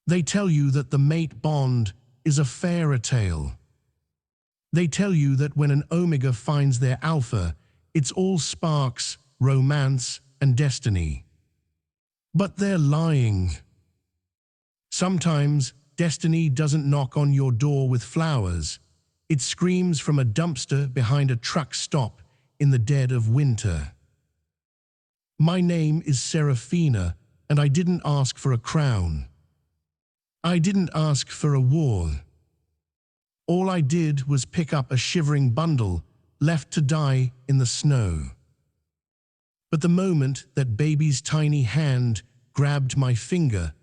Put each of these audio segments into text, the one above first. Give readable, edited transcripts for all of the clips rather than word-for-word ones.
They tell you that the mate bond is a fairy tale. They tell you that when an omega finds their alpha, it's all sparks, romance, and destiny. But they're lying. Sometimes destiny doesn't knock on your door with flowers. It screams from a dumpster behind a truck stop in the dead of winter. My name is Seraphina, and I didn't ask for a crown. I didn't ask for a war. All I did was pick up a shivering bundle left to die in the snow. But the moment that baby's tiny hand grabbed my finger,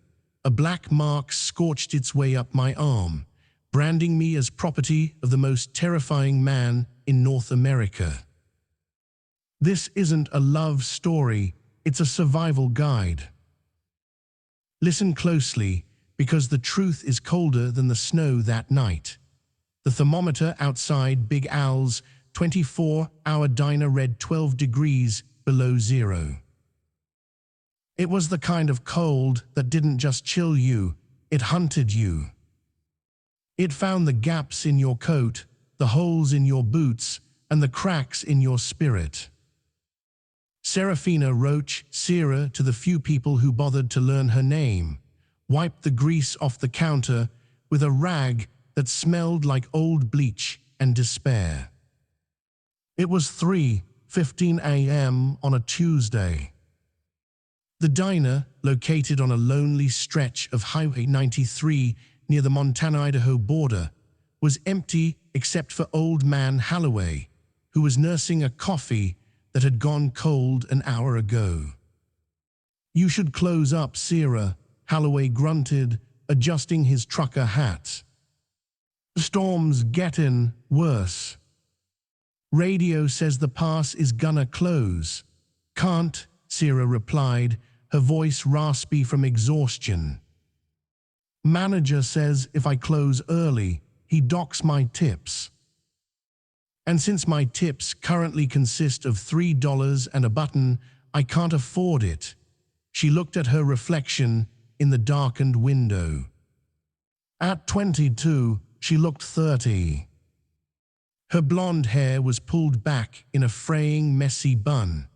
a black mark scorched its way up my arm, branding me as property of the most terrifying man in North America. This isn't a love story, it's a survival guide. Listen closely, because the truth is colder than the snow that night. The thermometer outside Big Al's 24-hour diner read 12 degrees below zero. It was the kind of cold that didn't just chill you, it hunted you. It found the gaps in your coat, the holes in your boots, and the cracks in your spirit. Seraphina Roach Sera, to the few people who bothered to learn her name, wiped the grease off the counter with a rag that smelled like old bleach and despair. It was 3:15 a.m. on a Tuesday. The diner, located on a lonely stretch of Highway 93 near the Montana-Idaho border, was empty except for Old Man Holloway, who was nursing a coffee that had gone cold an hour ago. "You should close up, Sera," Holloway grunted, adjusting his trucker hat. "Storm's getting worse. Radio says the pass is gonna close." "Can't," Sera replied, her voice raspy from exhaustion. "Manager says if I close early, he docks my tips. And since my tips currently consist of $3 and a button, I can't afford it." She looked at her reflection in the darkened window. At 22, she looked 30. Her blonde hair was pulled back in a fraying, messy bun,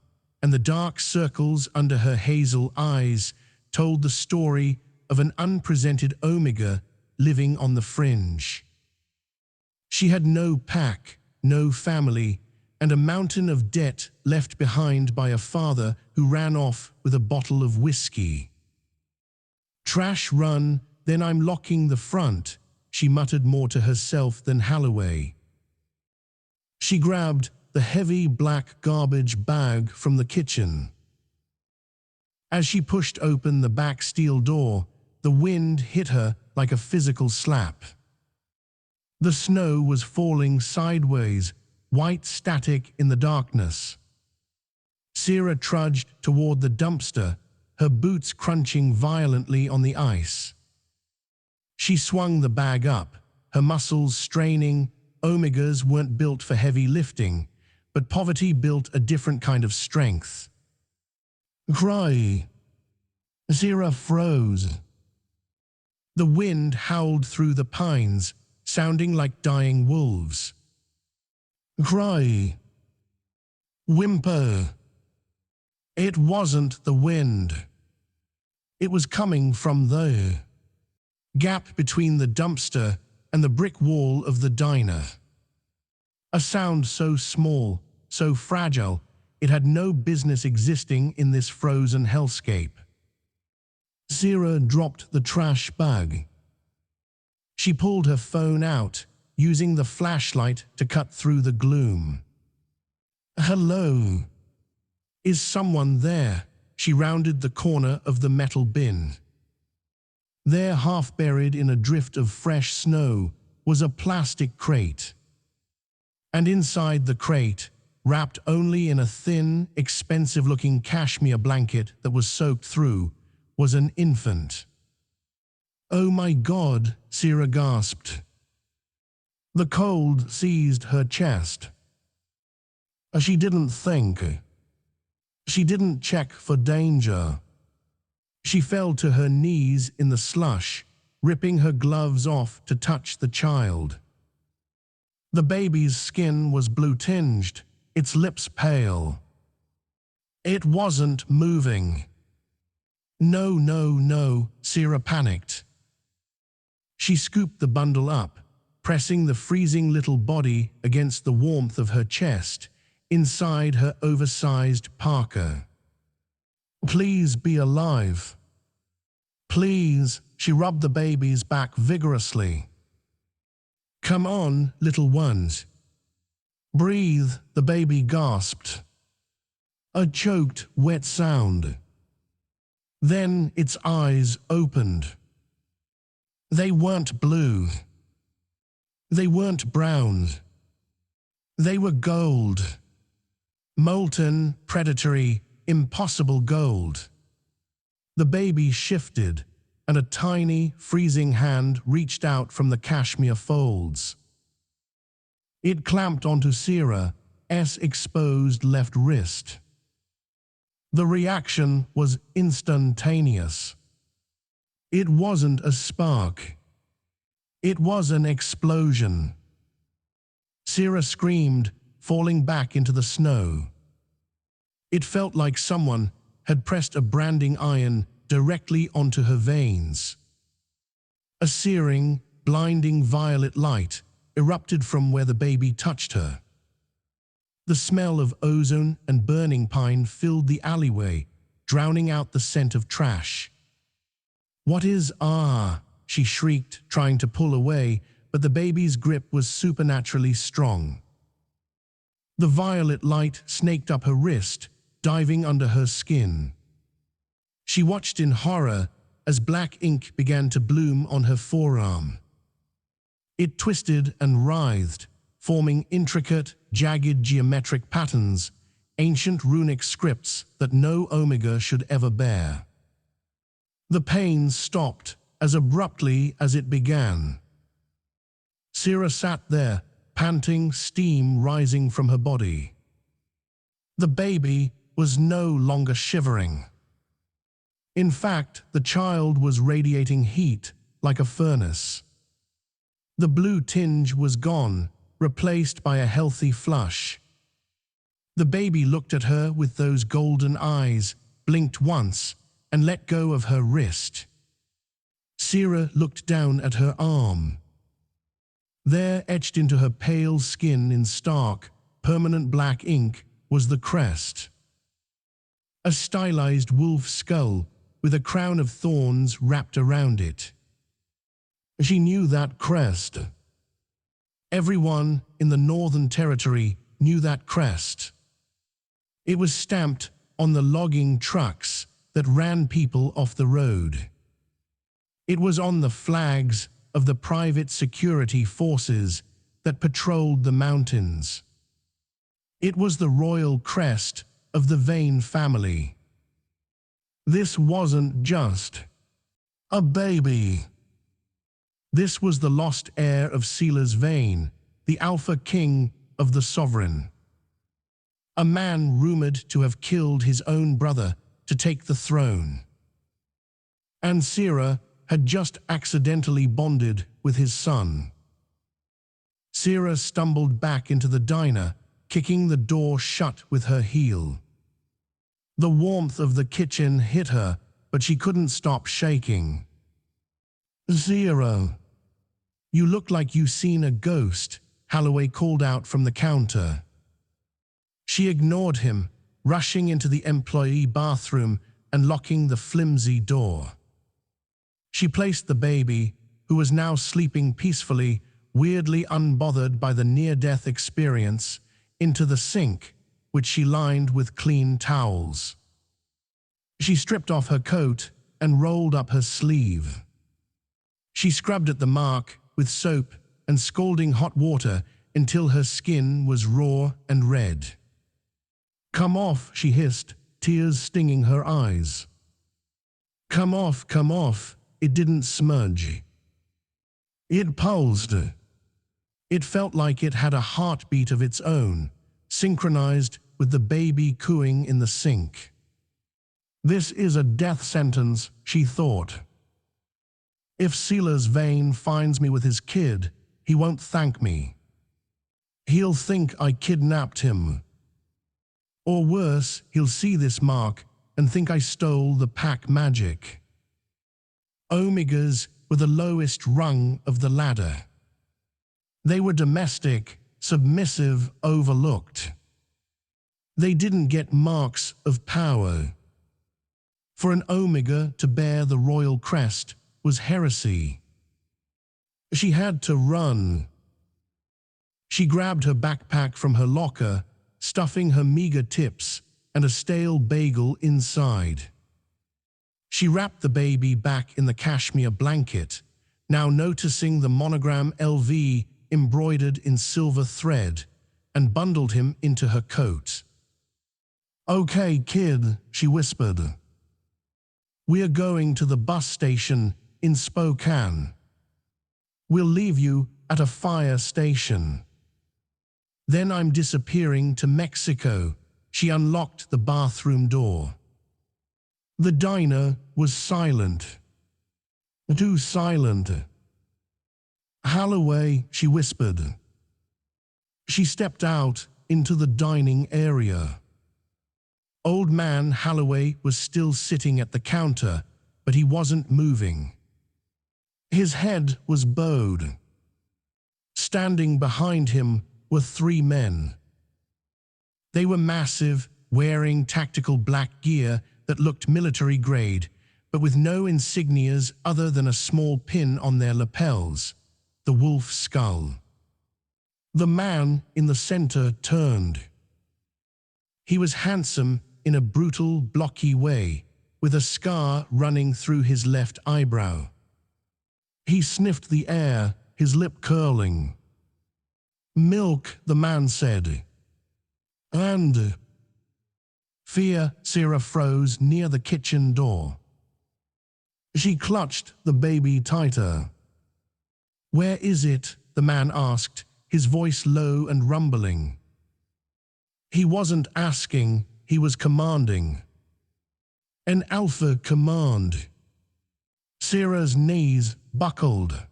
and the dark circles under her hazel eyes told the story of an unpresented omega living on the fringe. She had no pack, no family, and a mountain of debt left behind by a father who ran off with a bottle of whiskey. "Trash run, then I'm locking the front," she muttered more to herself than Holloway. She grabbed the heavy black garbage bag from the kitchen. As she pushed open the back steel door, the wind hit her like a physical slap. The snow was falling sideways, white static in the darkness. Sera trudged toward the dumpster, her boots crunching violently on the ice. She swung the bag up, her muscles straining. Omegas weren't built for heavy lifting, but poverty built a different kind of strength. "Cry." Sera froze. The wind howled through the pines, sounding like dying wolves. "Cry." Whimper. It wasn't the wind. It was coming from the gap between the dumpster and the brick wall of the diner. A sound so small, so fragile, it had no business existing in this frozen hellscape. Sera dropped the trash bag. She pulled her phone out, using the flashlight to cut through the gloom. "Hello? Is someone there?" She rounded the corner of the metal bin. There, half buried in a drift of fresh snow, was a plastic crate. And inside the crate, wrapped only in a thin, expensive-looking cashmere blanket that was soaked through, was an infant. "Oh my God," Sera gasped. The cold seized her chest. She didn't think. She didn't check for danger. She fell to her knees in the slush, ripping her gloves off to touch the child. The baby's skin was blue-tinged, its lips pale. It wasn't moving. No, no, no, Sera panicked. She scooped the bundle up, pressing the freezing little body against the warmth of her chest, inside her oversized parka. Please be alive. Please, she rubbed the baby's back vigorously. Come on, little ones. Breathe, the baby gasped. A choked, wet sound. Then its eyes opened. They weren't blue. They weren't brown. They were gold. Molten, predatory, impossible gold. The baby shifted, and a tiny, freezing hand reached out from the cashmere folds. It clamped onto Sera's exposed left wrist. The reaction was instantaneous. It wasn't a spark. It was an explosion. Sera screamed, falling back into the snow. It felt like someone had pressed a branding iron directly onto her veins. A searing, blinding violet light erupted from where the baby touched her. The smell of ozone and burning pine filled the alleyway, drowning out the scent of trash. What is she shrieked, trying to pull away, but the baby's grip was supernaturally strong. The violet light snaked up her wrist, diving under her skin. She watched in horror as black ink began to bloom on her forearm. It twisted and writhed, forming intricate, jagged geometric patterns, ancient runic scripts that no Omega should ever bear. The pain stopped as abruptly as it began. Sera sat there, panting, steam rising from her body. The baby was no longer shivering. In fact, the child was radiating heat like a furnace. The blue tinge was gone, replaced by a healthy flush. The baby looked at her with those golden eyes, blinked once, and let go of her wrist. Sera looked down at her arm. There, etched into her pale skin in stark, permanent black ink, was the crest. A stylized wolf skull with a crown of thorns wrapped around it. She knew that crest. Everyone in the Northern Territory knew that crest. It was stamped on the logging trucks that ran people off the road. It was on the flags of the private security forces that patrolled the mountains. It was the royal crest of the Vane family. This wasn't just a baby. This was the lost heir of Silas Vane, the Alpha King of the Sovereign. A man rumored to have killed his own brother to take the throne. And Sera had just accidentally bonded with his son. Sera stumbled back into the diner, kicking the door shut with her heel. The warmth of the kitchen hit her, but she couldn't stop shaking. "Sera, you look like you've seen a ghost," Holloway called out from the counter. She ignored him, rushing into the employee bathroom and locking the flimsy door. She placed the baby, who was now sleeping peacefully, weirdly unbothered by the near-death experience, into the sink, which she lined with clean towels. She stripped off her coat and rolled up her sleeve. She scrubbed at the mark with soap and scalding hot water until her skin was raw and red. "Come off," she hissed, tears stinging her eyes. Come off. It didn't smudge. It pulsed. It felt like it had a heartbeat of its own, synchronized with the baby cooing in the sink. This is a death sentence, she thought. If Silas Vane finds me with his kid, he won't thank me. He'll think I kidnapped him. Or worse, he'll see this mark and think I stole the pack magic. Omegas were the lowest rung of the ladder. They were domestic, submissive, overlooked. They didn't get marks of power. For an Omega to bear the royal crest was heresy. She had to run. She grabbed her backpack from her locker, stuffing her meager tips and a stale bagel inside. She wrapped the baby back in the cashmere blanket, now noticing the monogram LV embroidered in silver thread, and bundled him into her coat. "Okay, kid," she whispered. "We're going to the bus station in Spokane. We'll leave you at a fire station. Then I'm disappearing to Mexico." She unlocked the bathroom door. The diner was silent. Too silent. "Holloway," she whispered. She stepped out into the dining area. Old man Holloway was still sitting at the counter, but he wasn't moving. His head was bowed. Standing behind him were 3 men. They were massive, wearing tactical black gear that looked military-grade, but with no insignias other than a small pin on their lapels, the wolf skull. The man in the center turned. He was handsome in a brutal, blocky way, with a scar running through his left eyebrow. He sniffed the air, his lip curling. "Milk," the man said. "And..." Fear, Sarah froze near the kitchen door. She clutched the baby tighter. "Where is it?" the man asked, his voice low and rumbling. He wasn't asking, he was commanding. An alpha command. Sarah's knees buckled.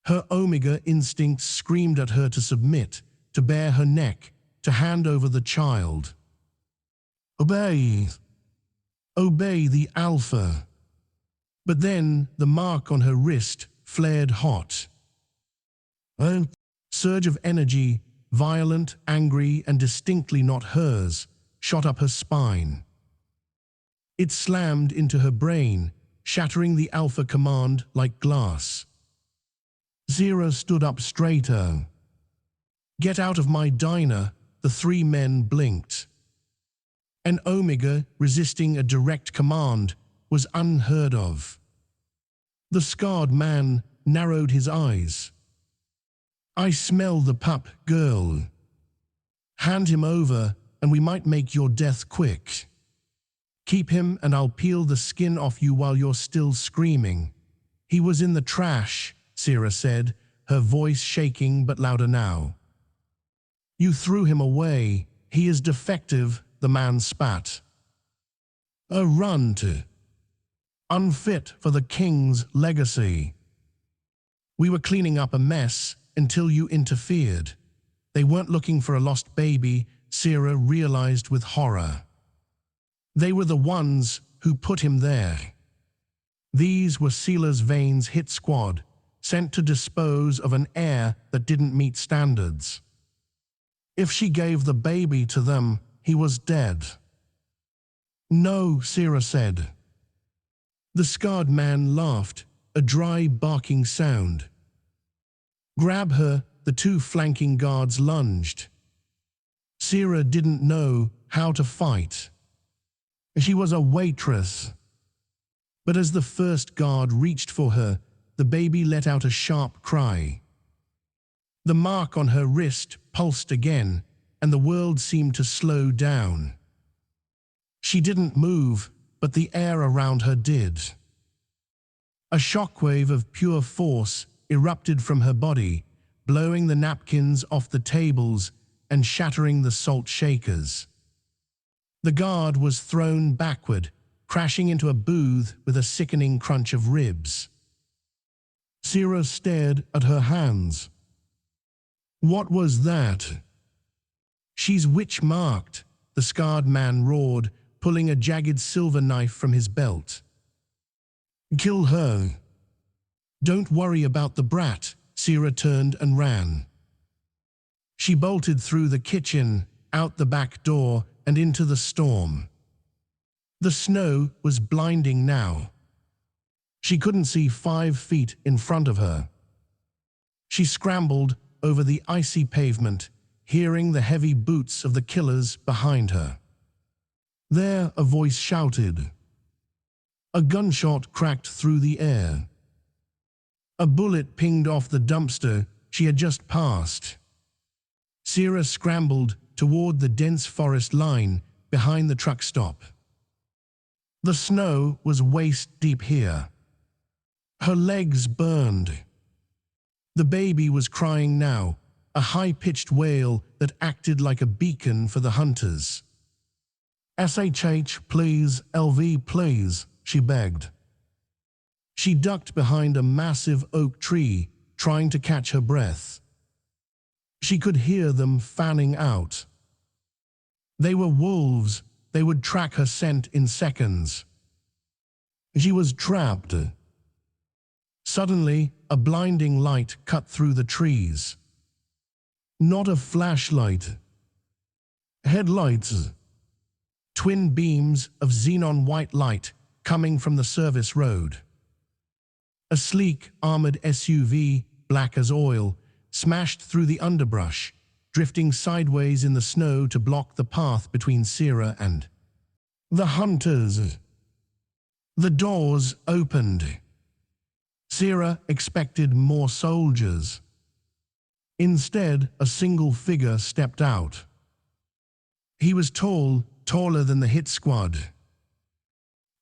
Her Omega instinct screamed at her to submit, to bare her neck, to hand over the child. "Obey. Obey the alpha." But then the mark on her wrist flared hot. A surge of energy, violent, angry, and distinctly not hers, shot up her spine. It slammed into her brain, shattering the alpha command like glass. Zira stood up straighter. "Get out of my diner," the 3 men blinked. An Omega resisting a direct command was unheard of. The scarred man narrowed his eyes. "I smell the pup, girl. Hand him over and we might make your death quick. Keep him and I'll peel the skin off you while you're still screaming." "He was in the trash," Sarah said, her voice shaking but louder now. "You threw him away. He is defective," the man spat. "A runt. Unfit for the king's legacy. We were cleaning up a mess until you interfered." They weren't looking for a lost baby, Sarah realized with horror. They were the ones who put him there. These were Silas Vane's hit squad, sent to dispose of an heir that didn't meet standards. If she gave the baby to them, he was dead. "No," Sarah said. The scarred man laughed, a dry barking sound. "Grab her," the 2 flanking guards lunged. Sarah didn't know how to fight. She was a waitress. But as the first guard reached for her, the baby let out a sharp cry. The mark on her wrist pulsed again, and the world seemed to slow down. She didn't move, but the air around her did. A shockwave of pure force erupted from her body, blowing the napkins off the tables and shattering the salt shakers. The guard was thrown backward, crashing into a booth with a sickening crunch of ribs. Sera stared at her hands. What was that? She's witch-marked, the scarred man roared, pulling a jagged silver knife from his belt. Kill her. Don't worry about the brat. Sera turned and ran. She bolted through the kitchen, out the back door, and into the storm. The snow was blinding now. She couldn't see 5 feet in front of her. She scrambled over the icy pavement, hearing the heavy boots of the killers behind her. There, a voice shouted. A gunshot cracked through the air. A bullet pinged off the dumpster she had just passed. Sera scrambled toward the dense forest line behind the truck stop. The snow was waist-deep here. Her legs burned. The baby was crying now, a high-pitched wail that acted like a beacon for the hunters. "SHH, please, LV, please," she begged. She ducked behind a massive oak tree, trying to catch her breath. She could hear them fanning out. They were wolves. They would track her scent in seconds. She was trapped. Suddenly, a blinding light cut through the trees. Not a flashlight. Headlights. Twin beams of xenon white light coming from the service road. A sleek, armored SUV, black as oil, smashed through the underbrush, drifting sideways in the snow to block the path between Sera and the hunters. The doors opened. Sera expected more soldiers. Instead, a single figure stepped out. He was tall, taller than the hit squad.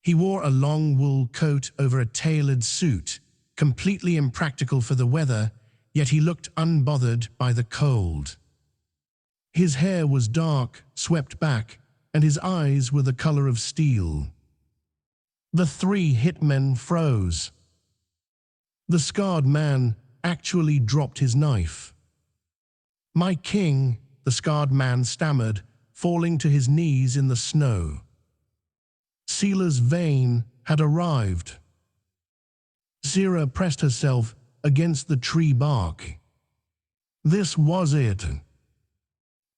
He wore a long wool coat over a tailored suit, completely impractical for the weather, yet he looked unbothered by the cold. His hair was dark, swept back, and his eyes were the color of steel. The 3 hitmen froze. The scarred man actually dropped his knife. "My king," the scarred man stammered, falling to his knees in the snow. Silas Vane had arrived. Sera pressed herself against the tree bark. This was it.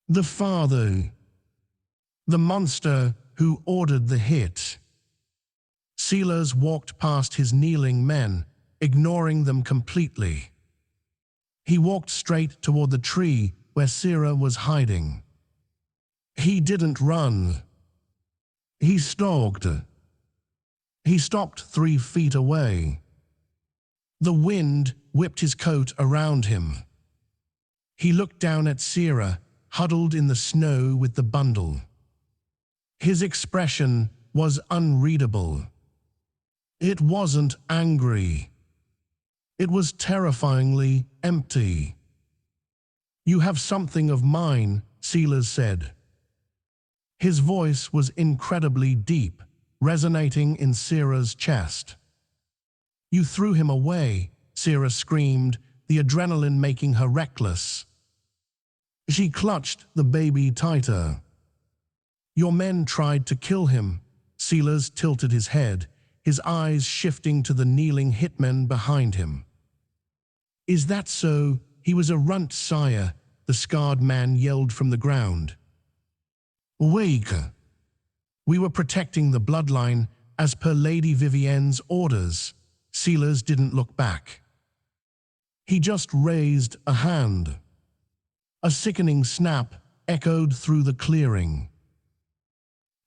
The father. The monster who ordered the hit. Silas walked past his kneeling men, ignoring them completely. He walked straight toward the tree where Sera was hiding. He didn't run. He stalked. He stopped 3 feet away. The wind whipped his coat around him. He looked down at Sera, huddled in the snow with the bundle. His expression was unreadable. It wasn't angry. It was terrifyingly empty. "You have something of mine," Silas said. His voice was incredibly deep, resonating in Sera's chest. "You threw him away," Sera screamed, the adrenaline making her reckless. She clutched the baby tighter. "Your men tried to kill him." Silas tilted his head, his eyes shifting to the kneeling hitmen behind him. "Is that so? He was a runt, sire," the scarred man yelled from the ground. "Wake! We were protecting the bloodline as per Lady Vivienne's orders." Silas didn't look back. He just raised a hand. A sickening snap echoed through the clearing.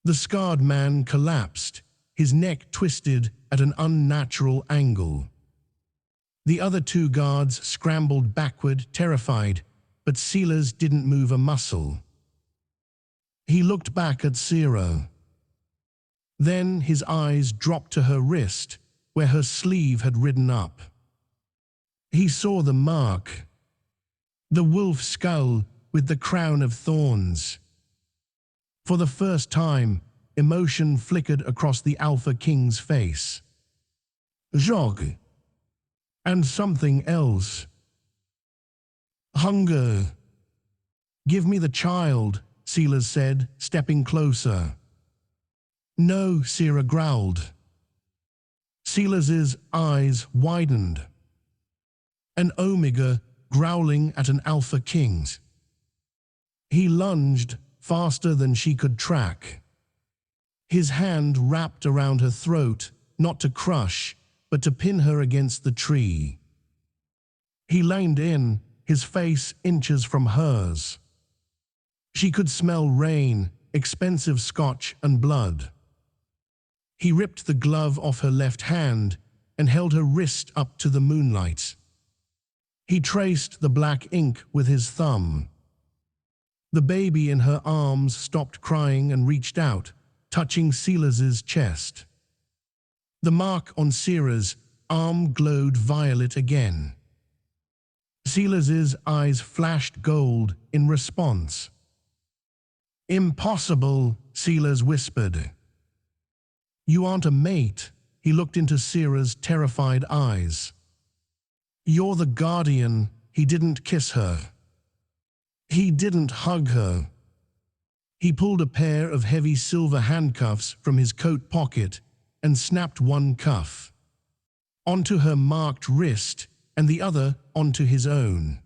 The scarred man collapsed, his neck twisted at an unnatural angle. The other 2 guards scrambled backward, terrified, but Silas didn't move a muscle. He looked back at Sera. Then his eyes dropped to her wrist, where her sleeve had ridden up. He saw the mark. The wolf skull with the crown of thorns. For the first time, emotion flickered across the Alpha King's face. "Jog." And something else. Hunger. Give me the child, Silas said, stepping closer. No, Sera growled. Silas's eyes widened. An omega growling at an alpha king's. He lunged faster than she could track. His hand wrapped around her throat, not to crush, but to pin her against the tree. He leaned in, his face inches from hers. She could smell rain, expensive scotch, and blood. He ripped the glove off her left hand and held her wrist up to the moonlight. He traced the black ink with his thumb. The baby in her arms stopped crying and reached out, touching Silas's chest. The mark on Sera's arm glowed violet again. Silas's eyes flashed gold in response. Impossible, Silas whispered. You aren't a mate, he looked into Sera's terrified eyes. You're the guardian, he didn't kiss her. He didn't hug her. He pulled a pair of heavy silver handcuffs from his coat pocket and snapped one cuff onto her marked wrist and the other onto his own.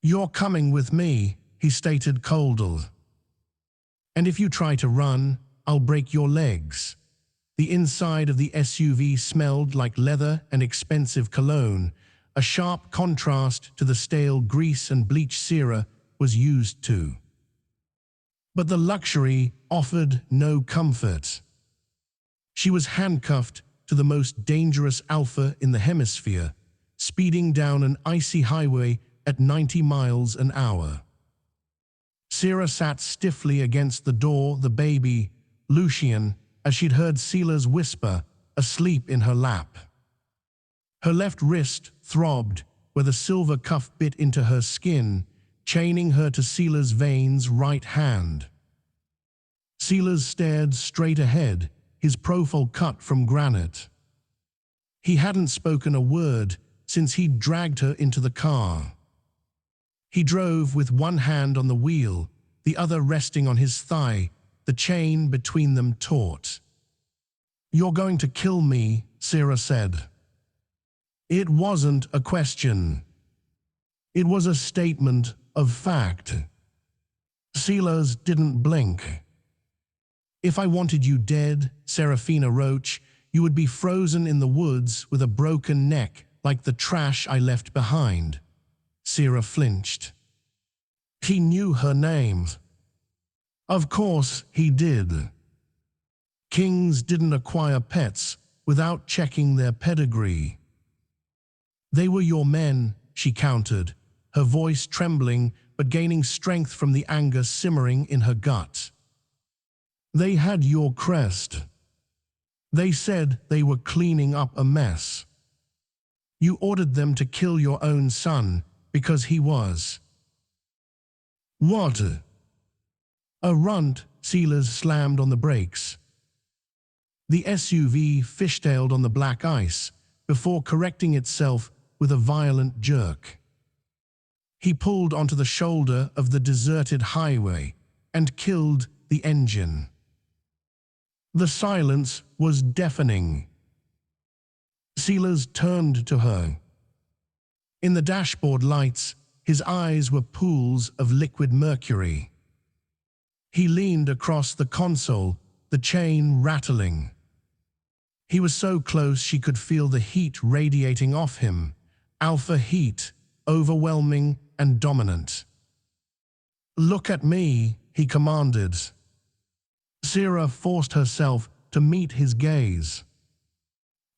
You're coming with me, he stated coldly. And if you try to run, I'll break your legs. The inside of the SUV smelled like leather and expensive cologne, a sharp contrast to the stale grease and bleach Sera was used to. But the luxury offered no comfort. She was handcuffed to the most dangerous alpha in the hemisphere, speeding down an icy highway at 90 miles an hour. Sera sat stiffly against the door, the baby, Lucian, as she'd heard Silas whisper, asleep in her lap. Her left wrist throbbed where the silver cuff bit into her skin, chaining her to Silas Vane's right hand. Silas stared straight ahead, his profile cut from granite. He hadn't spoken a word since he'd dragged her into the car. He drove with one hand on the wheel, the other resting on his thigh, the chain between them taut. You're going to kill me, Sera said. It wasn't a question. It was a statement of fact. Silas didn't blink. If I wanted you dead, Seraphina Roach, you would be frozen in the woods with a broken neck like the trash I left behind. Sera flinched. He knew her name. Of course he did. Kings didn't acquire pets without checking their pedigree. They were your men, she countered, her voice trembling but gaining strength from the anger simmering in her gut. They had your Crest. They said they were cleaning up a mess. You ordered them to kill your own son because he was. What? A runt, Silas slammed on the brakes. The SUV fishtailed on the black ice before correcting itself with a violent jerk. He pulled onto the shoulder of the deserted highway and killed the engine. The silence was deafening. Silas turned to her. In the dashboard lights, his eyes were pools of liquid mercury. He leaned across the console, the chain rattling. He was so close she could feel the heat radiating off him, alpha heat, overwhelming and dominant. Look at me, he commanded. Sera forced herself to meet his gaze.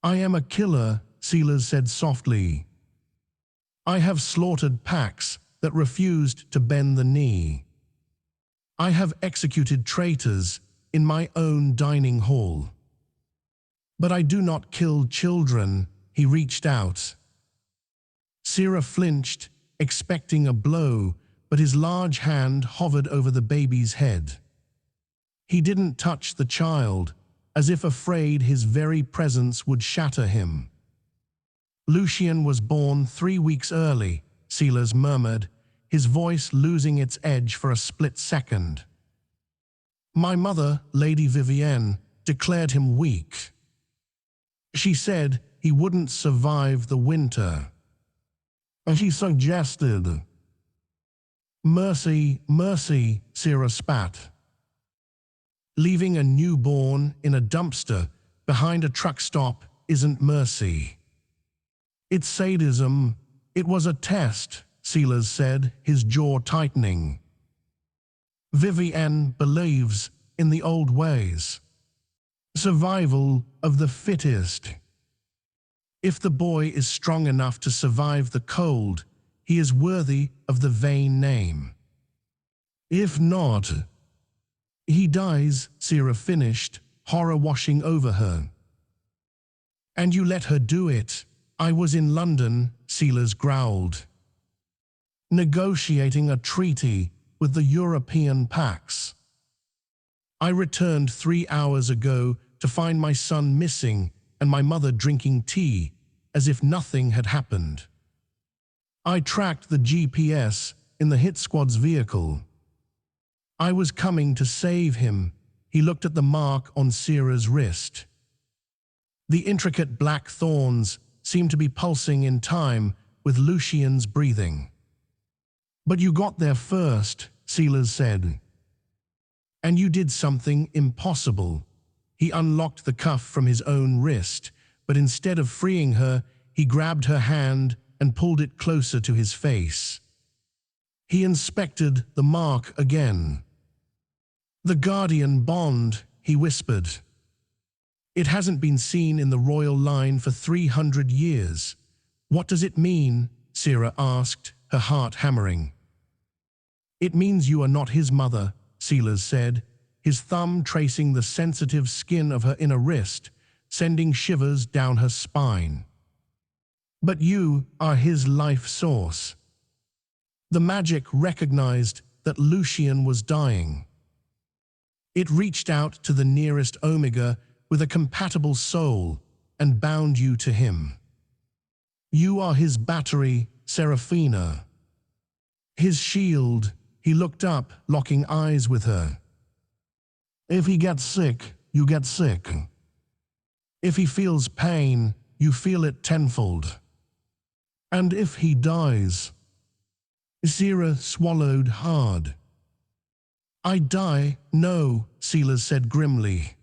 I am a killer, Silas said softly. I have slaughtered packs that refused to bend the knee. I have executed traitors in my own dining hall. But I do not kill children, he reached out. Sera flinched, expecting a blow, but his large hand hovered over the baby's head. He didn't touch the child, as if afraid his very presence would shatter him. Lucian was born 3 weeks early, Silas murmured, his voice losing its edge for a split second. My mother, Lady Vivienne, declared him weak. She said he wouldn't survive the winter. And she suggested. Mercy, mercy, Sera spat. Leaving a newborn in a dumpster behind a truck stop isn't mercy. It's sadism. It was a test, Silas said, his jaw tightening. Vivienne believes in the old ways. Survival of the fittest. If the boy is strong enough to survive the cold, he is worthy of the Vane name. If not, he dies, Sera finished, horror washing over her. And you let her do it. I was in London, Silas growled, negotiating a treaty with the European Pax. I returned 3 hours ago to find my son missing and my mother drinking tea, as if nothing had happened. I tracked the GPS in the hit squad's vehicle. I was coming to save him. He looked at the mark on Sera's wrist. The intricate black thorns seemed to be pulsing in time with Lucian's breathing. But you got there first, Silas said. And you did something impossible. He unlocked the cuff from his own wrist, but instead of freeing her, he grabbed her hand and pulled it closer to his face. He inspected the mark again. The guardian bond, he whispered. It hasn't been seen in the royal line for 300 years. What does it mean? Sera asked, her heart hammering. It means you are not his mother, Silas said, his thumb tracing the sensitive skin of her inner wrist, sending shivers down her spine. But you are his life source. The magic recognized that Lucian was dying. It reached out to the nearest Omega with a compatible soul and bound you to him. You are his battery, Seraphina. His shield. He looked up, locking eyes with her. If he gets sick, you get sick. If he feels pain, you feel it tenfold. And if he dies... Sera swallowed hard. I die? No, Silas said grimly.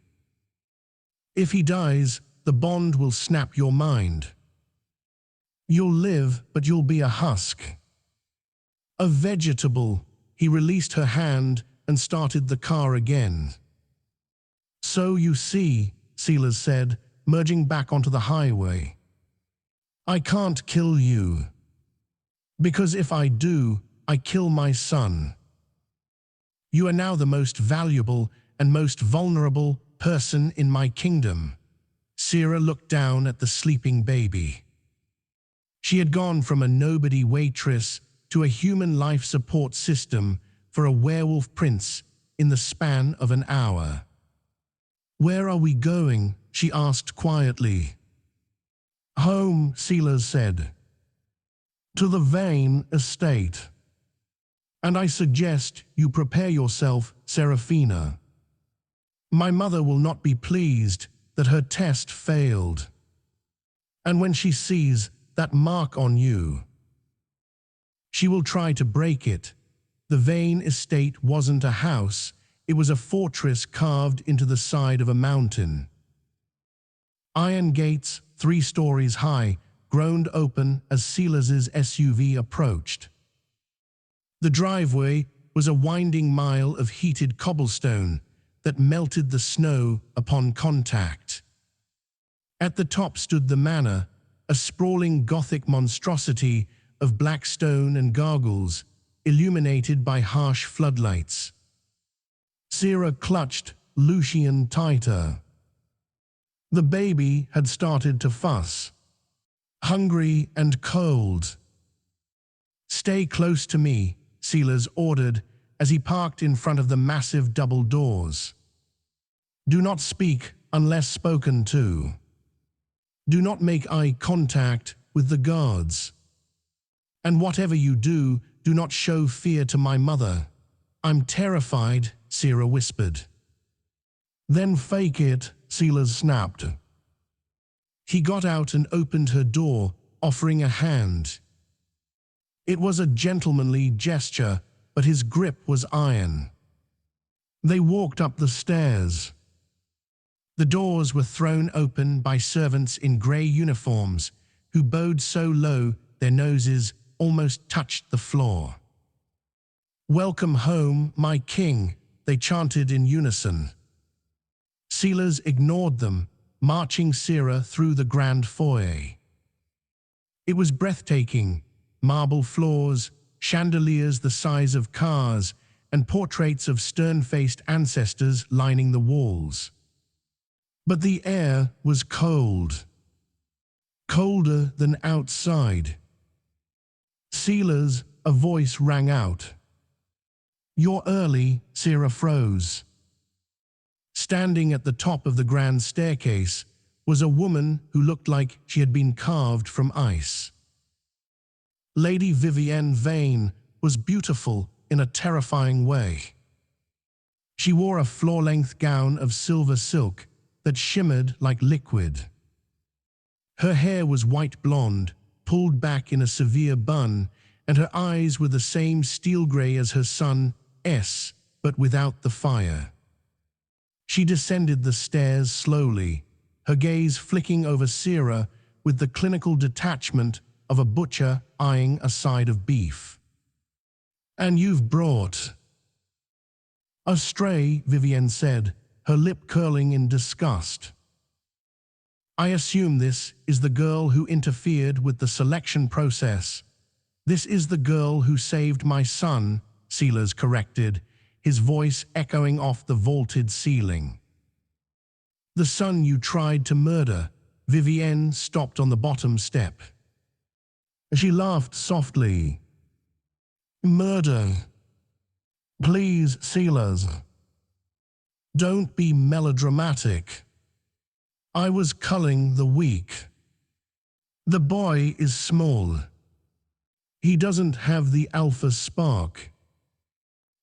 If he dies, the bond will snap your mind. You'll live, but you'll be a husk. A vegetable. He released her hand and started the car again. So you see, Silas said, merging back onto the highway. I can't kill you. Because if I do, I kill my son. You are now the most valuable and most vulnerable person in my kingdom. Sera looked down at the sleeping baby. She had gone from a nobody waitress to a human life support system for a werewolf prince in the span of an hour. Where are we going? She asked quietly. Home, Silas said. To the Vane estate. And I suggest you prepare yourself, Seraphina. My mother will not be pleased that her test failed. And when she sees that mark on you, she will try to break it. The Vane estate wasn't a house, it was a fortress carved into the side of a mountain. Iron gates, 3 stories high, groaned open as Silas's SUV approached. The driveway was a winding mile of heated cobblestone that melted the snow upon contact. At the top stood the manor, a sprawling Gothic monstrosity of black stone and gargoyles, illuminated by harsh floodlights. Sera clutched Lucian tighter. The baby had started to fuss. Hungry and cold. Stay close to me, Silas ordered as he parked in front of the massive double doors. Do not speak unless spoken to. Do not make eye contact with the guards. And whatever you do, do not show fear to my mother. I'm terrified, Sera whispered. Then fake it, Silas snapped. He got out and opened her door, offering a hand. It was a gentlemanly gesture, but his grip was iron. They walked up the stairs. The doors were thrown open by servants in grey uniforms, who bowed so low their noses almost touched the floor. "Welcome home, my king," they chanted in unison. Silas ignored them, marching Sera through the grand foyer. It was breathtaking: marble floors, chandeliers the size of cars, and portraits of stern-faced ancestors lining the walls. But the air was cold. Colder than outside. "Silas," a voice rang out. "You're early," Sera froze. Standing at the top of the grand staircase was a woman who looked like she had been carved from ice. Lady Vane was beautiful in a terrifying way. She wore a floor-length gown of silver silk that shimmered like liquid. Her hair was white blonde, pulled back in a severe bun, and her eyes were the same steel grey as her son, but without the fire. She descended the stairs slowly, her gaze flicking over Sera with the clinical detachment of a butcher eyeing a side of beef. "And you've brought..." "A stray," Vivienne said, her lip curling in disgust. "I assume this is the girl who interfered with the selection process." "This is the girl who saved my son," Silas corrected, his voice echoing off the vaulted ceiling. "The son you tried to murder." Vivienne stopped on the bottom step. She laughed softly. "Murder? Please, Silas. Don't be melodramatic. I was culling the weak. The boy is small. He doesn't have the alpha spark.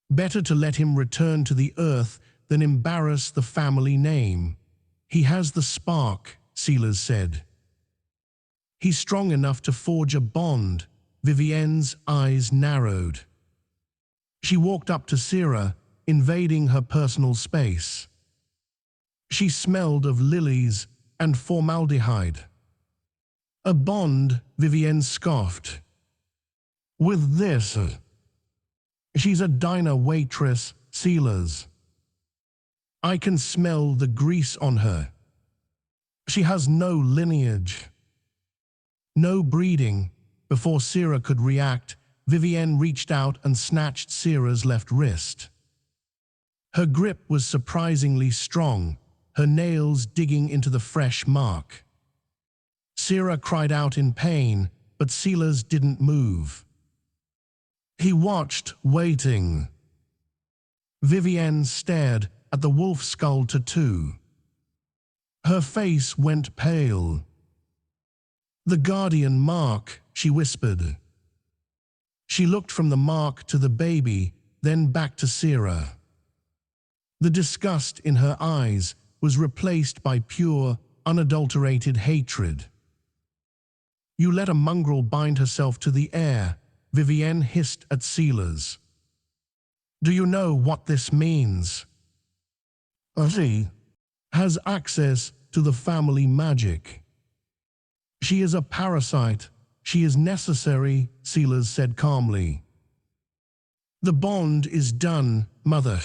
Better to let him return to the earth than embarrass the family name. He has the spark," Silas said. "He's strong enough to forge a bond." Vivienne's eyes narrowed. She walked up to Sera, invading her personal space. She smelled of lilies and formaldehyde. "A bond?" Vivienne scoffed. "With this? She's a diner waitress, Silas. I can smell the grease on her. She has no lineage. No breeding." Before Sera could react, Vivienne reached out and snatched Sera's left wrist. Her grip was surprisingly strong, her nails digging into the fresh mark. Sera cried out in pain, but Silas didn't move. He watched, waiting. Vivienne stared at the wolf skull tattoo. Her face went pale. "The guardian mark," she whispered. She looked from the mark to the baby, then back to Sera. The disgust in her eyes was replaced by pure, unadulterated hatred. "You let a mongrel bind herself to the air," Vivienne hissed at Silas. "Do you know what this means? She has access to the family magic. She is a parasite. She is necessary," Silas said calmly. "The bond is done, mother.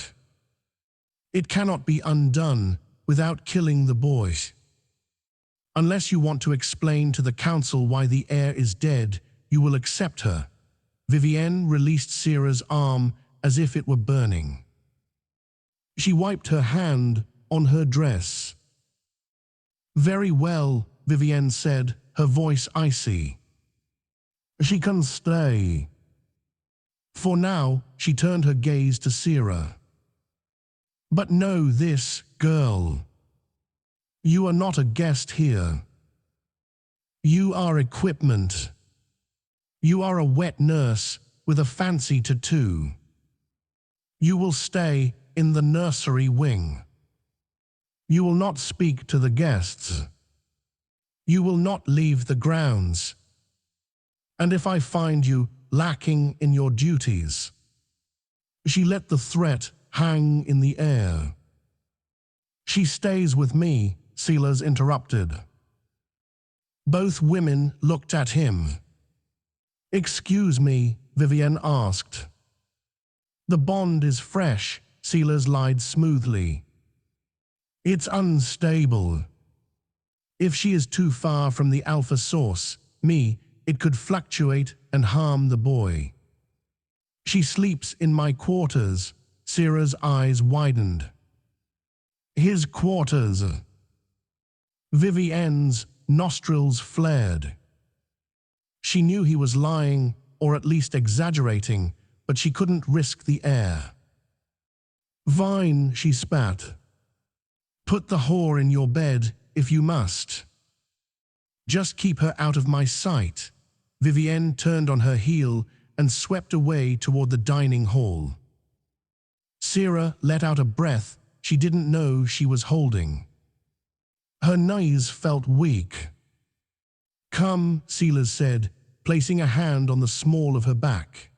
It cannot be undone without killing the boy. Unless you want to explain to the council why the heir is dead, you will accept her." Vivienne released Sera's arm as if it were burning. She wiped her hand on her dress. "Very well," Vivienne said, her voice icy. "She can stay." For now, she turned her gaze to Sera. "But know this, girl. You are not a guest here. You are equipment. You are a wet nurse with a fancy tattoo. You will stay in the nursery wing. You will not speak to the guests. You will not leave the grounds. And if I find you lacking in your duties. She let the threat hang in the air. She stays with me, Silas interrupted. Both women looked at him. Excuse me, Vivienne asked. The bond is fresh, Silas lied smoothly. It's unstable. If she is too far from the alpha source, it could fluctuate and harm the boy. She sleeps in my quarters. Sarah's eyes widened. His quarters. Vivienne's nostrils flared. She knew he was lying, or at least exaggerating, but she couldn't risk the air. Vine, she spat. Put the whore in your bed if you must. Just keep her out of my sight. Vivienne turned on her heel and swept away toward the dining hall. Sarah let out a breath she didn't know she was holding. Her knees felt weak. Come, Silas said, placing a hand on the small of her back.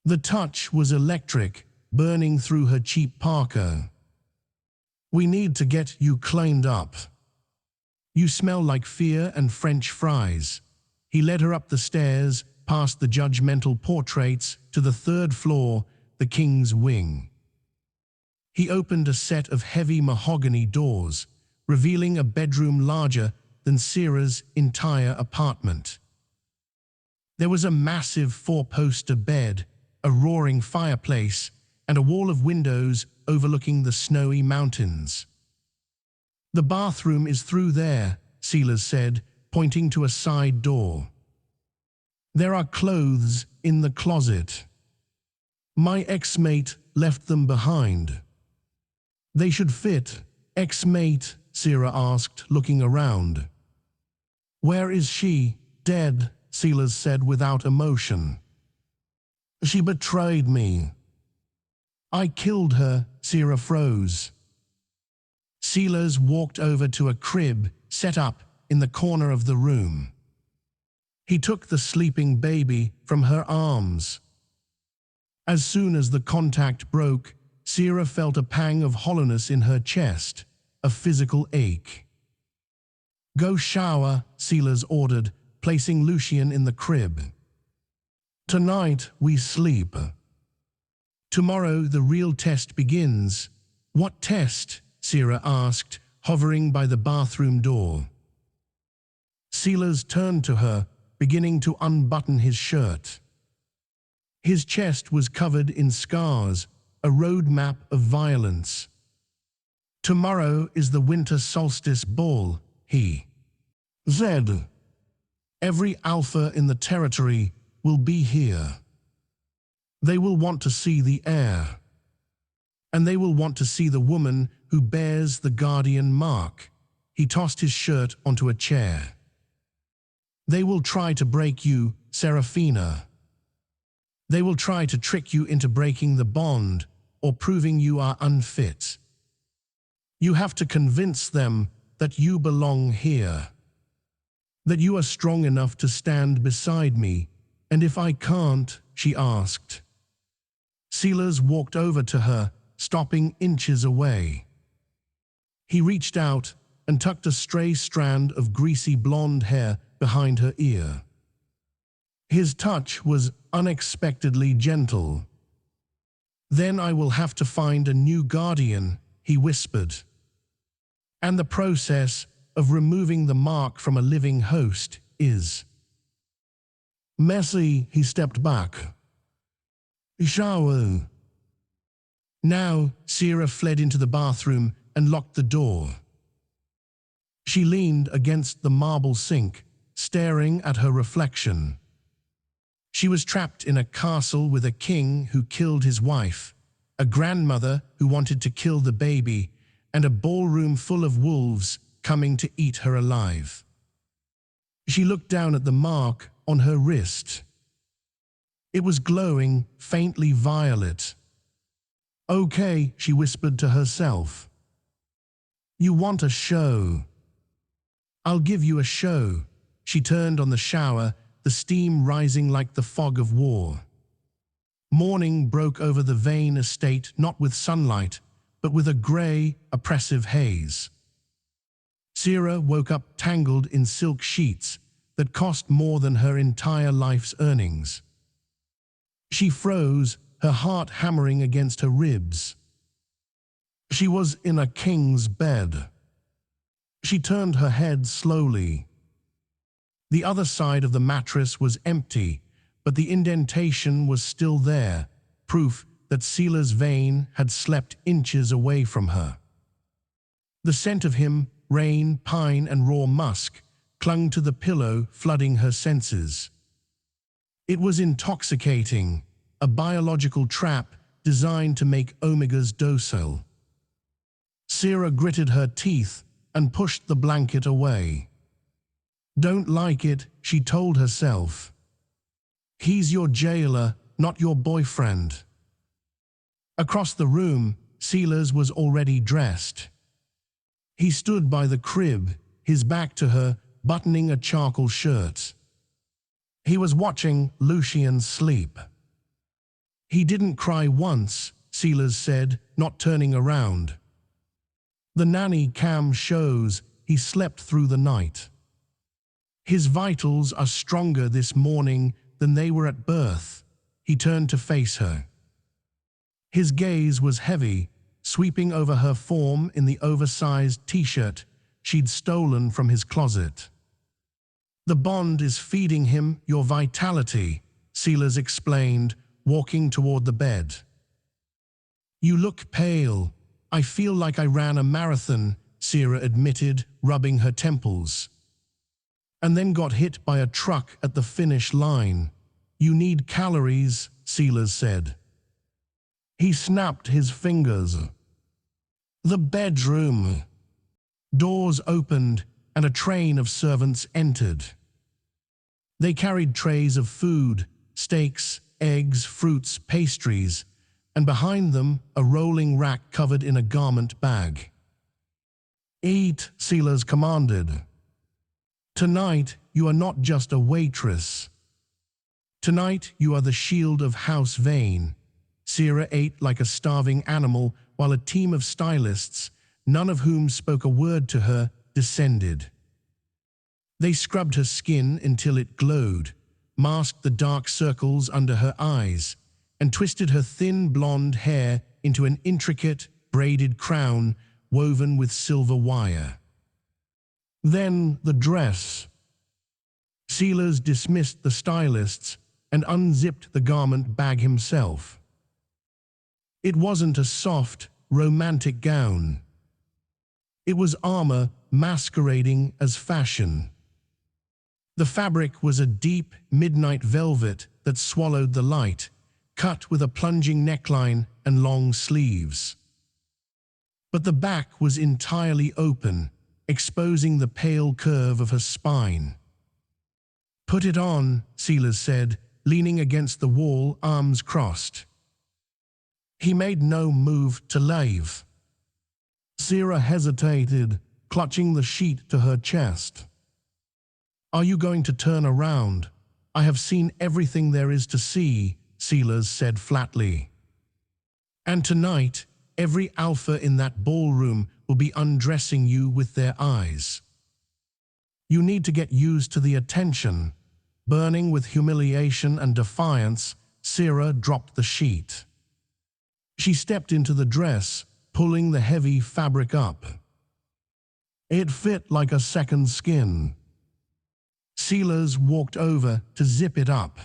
The touch was electric, burning through her cheap parka. We need to get you cleaned up. You smell like fear and French fries. He led her up the stairs, past the judgmental portraits, to the third floor, the king's wing. He opened a set of heavy mahogany doors, revealing a bedroom larger than Sarah's entire apartment. There was a massive four-poster bed, a roaring fireplace, and a wall of windows overlooking the snowy mountains. The bathroom is through there, Silas said, pointing to a side door. There are clothes in the closet. My ex-mate left them behind. They should fit. Ex-mate, Sarah asked, looking around. Where is she? Dead, Silas said without emotion. She betrayed me. I killed her, Sarah froze. Silas walked over to a crib set up in the corner of the room. He took the sleeping baby from her arms. As soon as the contact broke, Sarah felt a pang of hollowness in her chest, a physical ache. Go shower, Silas ordered, placing Lucien in the crib. Tonight we sleep. Tomorrow the real test begins. What test? Sarah asked, hovering by the bathroom door. Silas turned to her, beginning to unbutton his shirt. His chest was covered in scars, a roadmap of violence. Tomorrow is the winter solstice ball, he said. Every alpha in the territory will be here. They will want to see the heir. And they will want to see the woman who bears the guardian mark. He tossed his shirt onto a chair. They will try to break you, Seraphina. They will try to trick you into breaking the bond or proving you are unfit. You have to convince them that you belong here, that you are strong enough to stand beside me, and if I can't, she asked. Silas walked over to her, stopping inches away. He reached out and tucked a stray strand of greasy blonde hair behind her ear. His touch was unexpectedly gentle. Then I will have to find a new guardian, he whispered. And the process of removing the mark from a living host is messy. He stepped back. Shower. Now, Sarah fled into the bathroom and locked the door. She leaned against the marble sink, staring at her reflection. She was trapped in a castle with a king who killed his wife, a grandmother who wanted to kill the baby, and a ballroom full of wolves coming to eat her alive. She looked down at the mark on her wrist. It was glowing, faintly violet. "Okay," she whispered to herself. "You want a show? I'll give you a show." She turned on the shower, the steam rising like the fog of war. Morning broke over the Vane estate, not with sunlight, but with a grey, oppressive haze. Sarah woke up tangled in silk sheets that cost more than her entire life's earnings. She froze, her heart hammering against her ribs. She was in a king's bed. She turned her head slowly. The other side of the mattress was empty, but the indentation was still there, proof that Silas Vane had slept inches away from her. The scent of him, rain, pine, and raw musk, clung to the pillow, flooding her senses. It was intoxicating, a biological trap designed to make omegas docile. Sarah gritted her teeth and pushed the blanket away. "Don't like it," she told herself. "He's your jailer, not your boyfriend." Across the room, Silas was already dressed. He stood by the crib, his back to her, buttoning a charcoal shirt. He was watching Lucian sleep. "He didn't cry once," Silas said, not turning around. "The nanny cam shows he slept through the night. His vitals are stronger this morning than they were at birth." He turned to face her. His gaze was heavy, sweeping over her form in the oversized t-shirt she'd stolen from his closet. "The bond is feeding him your vitality," Silas explained, walking toward the bed. "You look pale. I feel like I ran a marathon," Sarah admitted, rubbing her temples. "And then got hit by a truck at the finish line." "You need calories," Silas said. He snapped his fingers. The bedroom. Doors opened and a train of servants entered. They carried trays of food, steaks, eggs, fruits, pastries, and behind them a rolling rack covered in a garment bag. "Eat," Silas commanded. "Tonight you are not just a waitress. Tonight you are the shield of House Vane." Sarah ate like a starving animal while a team of stylists, none of whom spoke a word to her, descended. They scrubbed her skin until it glowed, masked the dark circles under her eyes, and twisted her thin blonde hair into an intricate, braided crown woven with silver wire. Then the dress. Silas dismissed the stylists and unzipped the garment bag himself. It wasn't a soft, romantic gown. It was armor masquerading as fashion. The fabric was a deep, midnight velvet that swallowed the light, cut with a plunging neckline and long sleeves. But the back was entirely open, exposing the pale curve of her spine. "Put it on," Silas said, leaning against the wall, arms crossed. He made no move to leave. Sarah hesitated, clutching the sheet to her chest. "Are you going to turn around? I have seen everything there is to see," Silas said flatly. "And tonight, every alpha in that ballroom will be undressing you with their eyes. You need to get used to the attention." Burning with humiliation and defiance, Sarah dropped the sheet. She stepped into the dress, pulling the heavy fabric up. It fit like a second skin. Silas walked over to zip it up.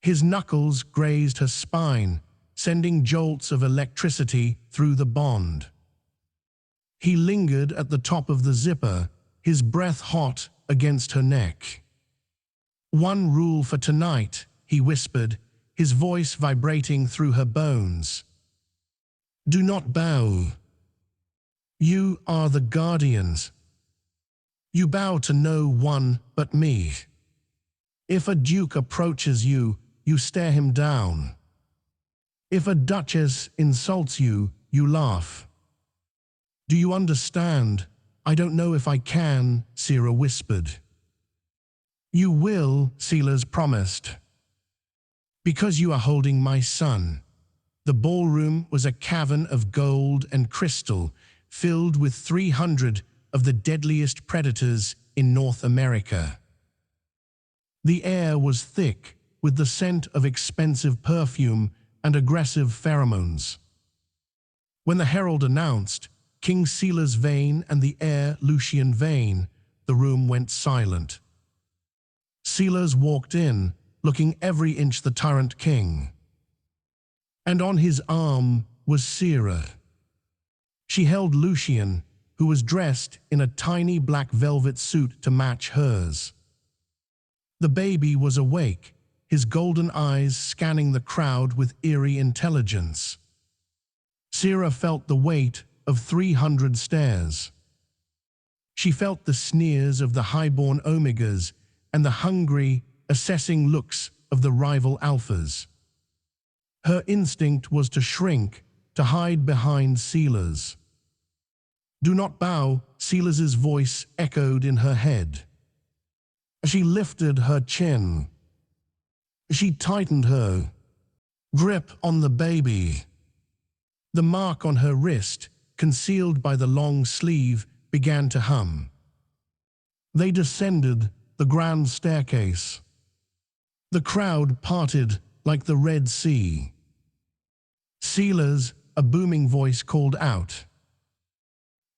His knuckles grazed her spine, sending jolts of electricity through the bond. He lingered at the top of the zipper, his breath hot against her neck. "One rule for tonight," he whispered, his voice vibrating through her bones. "Do not bow. You are the guardians." You bow to no one but me. If a duke approaches you, you stare him down. If a duchess insults you, you laugh. Do you understand? I don't know if I can, Sera whispered. You will, Silas promised. Because you are holding my son. The ballroom was a cavern of gold and crystal, filled with 300 of the deadliest predators in North America. The air was thick with the scent of expensive perfume and aggressive pheromones. When the herald announced King Silas Vane and the heir Lucian Vane, the room went silent. Silas walked in, looking every inch the tyrant king. And on his arm was Sera. She held Lucian, who was dressed in a tiny black velvet suit to match hers. The baby was awake, his golden eyes scanning the crowd with eerie intelligence. Sera felt the weight of 300 stares. She felt the sneers of the highborn omegas and the hungry, assessing looks of the rival alphas. Her instinct was to shrink, to hide behind Silas. Do not bow, Silas's voice echoed in her head. She lifted her chin. She tightened her grip on the baby. The mark on her wrist, concealed by the long sleeve, began to hum. They descended the grand staircase. The crowd parted like the Red Sea. Silas, a booming voice called out.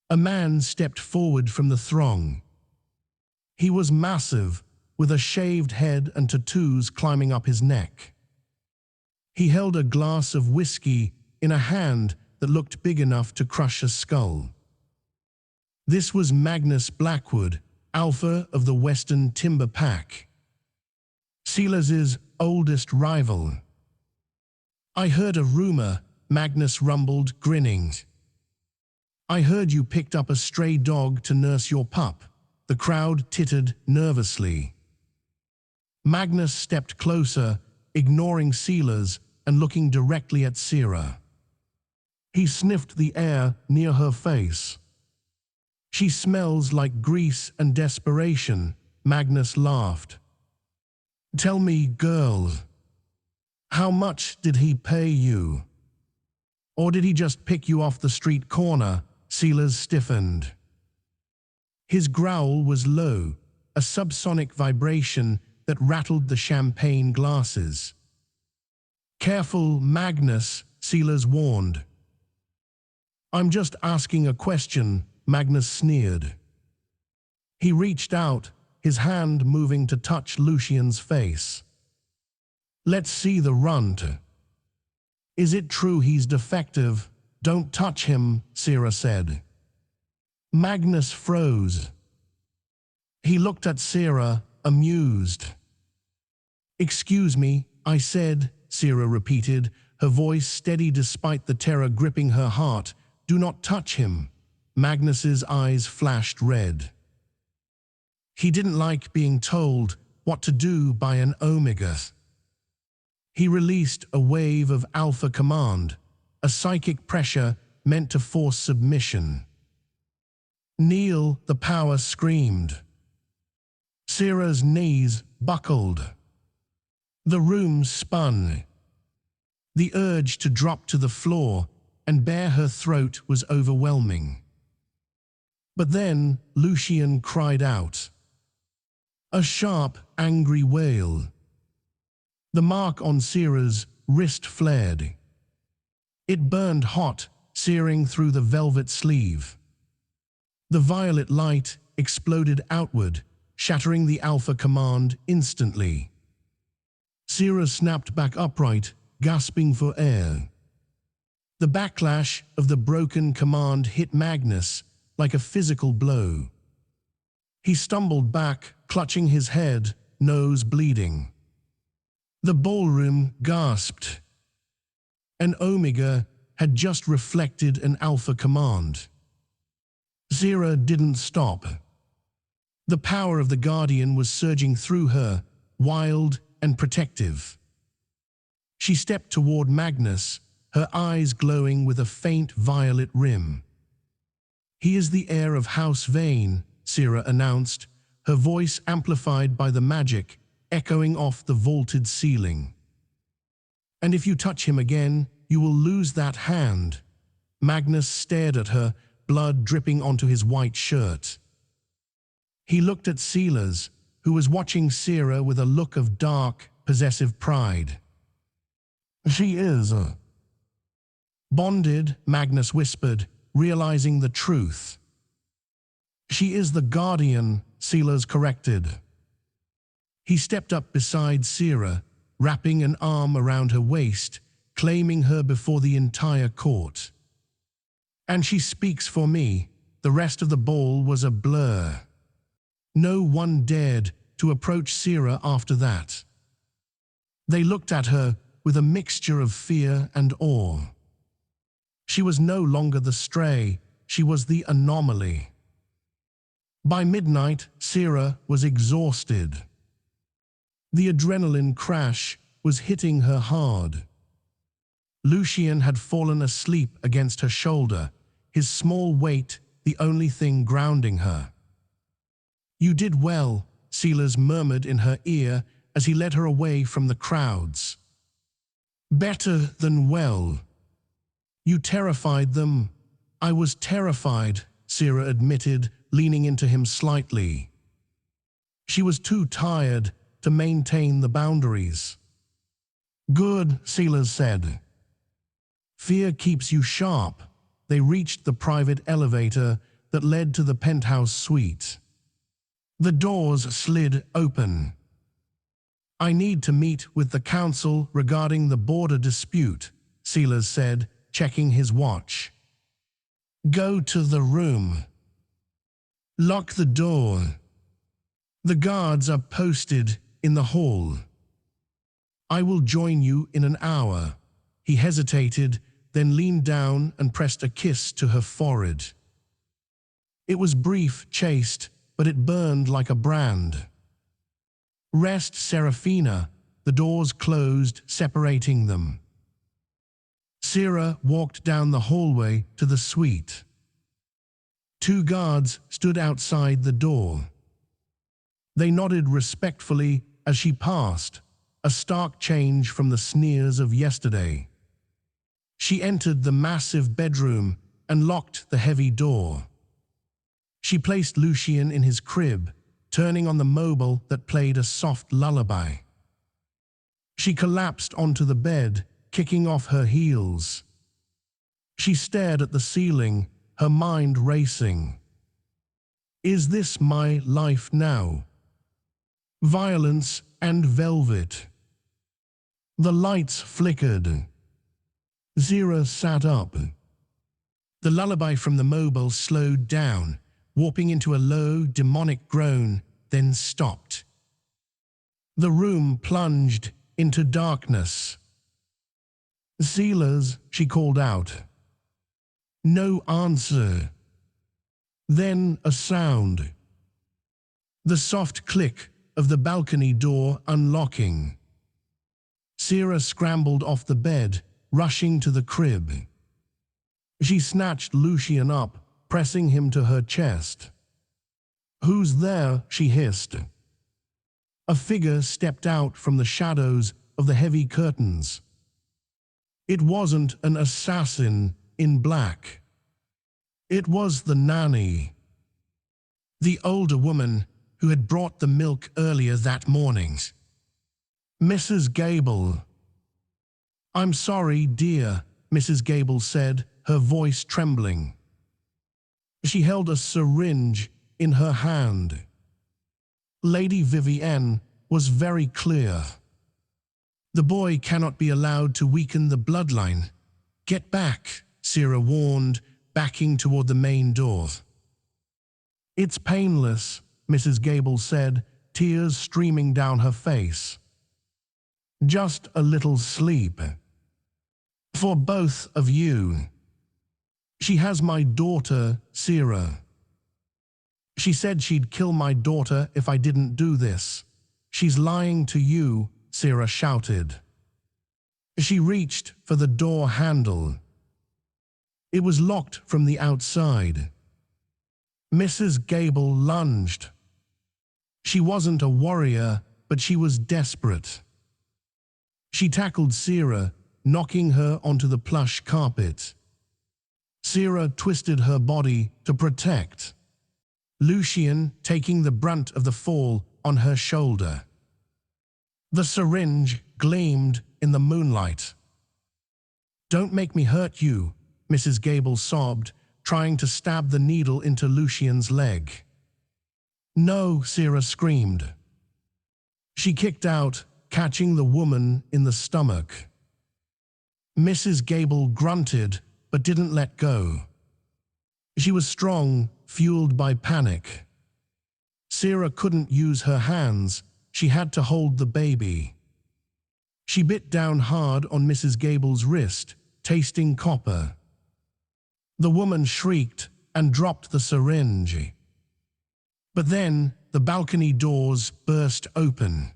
A man stepped forward from the throng. He was massive, with a shaved head and tattoos climbing up his neck. He held a glass of whiskey in a hand that looked big enough to crush a skull. This was Magnus Blackwood, alpha of the Western Timber Pack. Silas's oldest rival. I heard a rumor, Magnus rumbled, grinning. I heard you picked up a stray dog to nurse your pup. The crowd tittered nervously. Magnus stepped closer, ignoring Silas and looking directly at Sera. He sniffed the air near her face. She smells like grease and desperation, Magnus laughed. Tell me, girl, how much did he pay you? Or did he just pick you off the street corner? Silas stiffened. His growl was low, a subsonic vibration that rattled the champagne glasses. Careful, Magnus, Silas warned. I'm just asking a question, Magnus sneered. He reached out, his hand moving to touch Lucian's face. Let's see the runt. Is it true he's defective? Don't touch him, Sera said. Magnus froze. He looked at Sera, amused. Excuse me, I said, Sera repeated, her voice steady despite the terror gripping her heart. Do not touch him. Magnus's eyes flashed red. He didn't like being told what to do by an Omega. He released a wave of alpha command, a psychic pressure meant to force submission. Kneel, the power screamed. Sera's knees buckled. The room spun. The urge to drop to the floor and bare her throat was overwhelming. But then Lucian cried out. A sharp, angry wail. The mark on Sera's wrist flared. It burned hot, searing through the velvet sleeve. The violet light exploded outward, shattering the alpha command instantly. Sera snapped back upright, gasping for air. The backlash of the broken command hit Magnus like a physical blow. He stumbled back, clutching his head, nose bleeding. The ballroom gasped. An Omega had just reflected an alpha command. Sera didn't stop. The power of the guardian was surging through her, wild and protective. She stepped toward Magnus, her eyes glowing with a faint violet rim. "He is the heir of House Vane," Sera announced, her voice amplified by the magic echoing off the vaulted ceiling. "And if you touch him again, you will lose that hand." Magnus stared at her, blood dripping onto his white shirt. He looked at Silas, who was watching Sera with a look of dark, possessive pride. "She is bonded," Magnus whispered, realizing the truth. "She is the guardian," Silas corrected. He stepped up beside Sera, wrapping an arm around her waist, claiming her before the entire court. "And she speaks for me." The rest of the ball was a blur. No one dared to approach Sera after that. They looked at her with a mixture of fear and awe. She was no longer the stray, she was the anomaly. By midnight, Sera was exhausted. The adrenaline crash was hitting her hard. Lucian had fallen asleep against her shoulder, his small weight the only thing grounding her. "You did well," Silas murmured in her ear as he led her away from the crowds. "Better than well. You terrified them." "I was terrified," Sera admitted, leaning into him slightly. She was too tired to maintain the boundaries. "Good," Silas said. "Fear keeps you sharp." They reached the private elevator that led to the penthouse suite. The doors slid open. "I need to meet with the council regarding the border dispute," Silas said, checking his watch. "Go to the room. Lock the door. The guards are posted in the hall. I will join you in an hour." He hesitated, then leaned down and pressed a kiss to her forehead. It was brief, chaste, but it burned like a brand. "Rest, Seraphina." The doors closed, separating them. Sera walked down the hallway to the suite. Two guards stood outside the door. They nodded respectfully as she passed, a stark change from the sneers of yesterday. She entered the massive bedroom and locked the heavy door. She placed Lucian in his crib, turning on the mobile that played a soft lullaby. She collapsed onto the bed, kicking off her heels. She stared at the ceiling, her mind racing. Is this my life now? Violence and velvet. The lights flickered. Sera sat up. The lullaby from the mobile slowed down, warping into a low, demonic groan, then stopped. The room plunged into darkness. "Silas," she called out. No answer. Then a sound. The soft click of the balcony door unlocking. Sera scrambled off the bed, rushing to the crib. She snatched Lucian up, pressing him to her chest. "Who's there?" she hissed. A figure stepped out from the shadows of the heavy curtains. It wasn't an assassin in black. It was the nanny. The older woman who had brought the milk earlier that morning. Mrs. Gable. "I'm sorry, dear," Mrs. Gable said, her voice trembling. She held a syringe in her hand. Lady Vivienne was very clear. "The boy cannot be allowed to weaken the bloodline. Get back," Sera warned, backing toward the main door. "It's painless," Mrs. Gable said, tears streaming down her face. "Just a little sleep. For both of you. She has my daughter, Sera." She said she'd kill my daughter if I didn't do this. She's lying to you, Sarah shouted. She reached for the door handle. It was locked from the outside. Mrs. Gable lunged. She wasn't a warrior, but she was desperate. She tackled Sarah, knocking her onto the plush carpet. Sarah twisted her body to protect, Lucian taking the brunt of the fall on her shoulder. The syringe gleamed in the moonlight. "Don't make me hurt you," Mrs. Gable sobbed, trying to stab the needle into Lucian's leg. "No," Sarah screamed. She kicked out, catching the woman in the stomach. Mrs. Gable grunted, but didn't let go. She was strong, fueled by panic. Sarah couldn't use her hands. She had to hold the baby. She bit down hard on Mrs. Gable's wrist, tasting copper. The woman shrieked and dropped the syringe. But then the balcony doors burst open.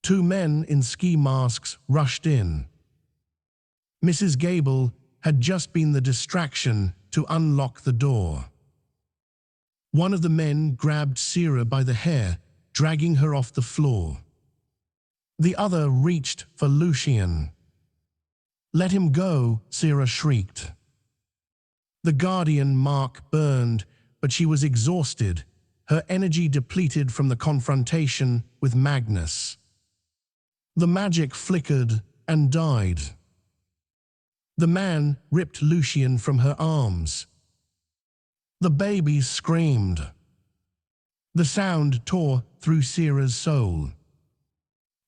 Two men in ski masks rushed in. Mrs. Gable had just been the distraction to unlock the door. One of the men grabbed Sarah by the hair, dragging her off the floor. The other reached for Lucian. "Let him go," Sarah shrieked. The guardian mark burned, but she was exhausted, her energy depleted from the confrontation with Magnus. The magic flickered and died. The man ripped Lucian from her arms. The baby screamed. The sound tore through Sarah's soul.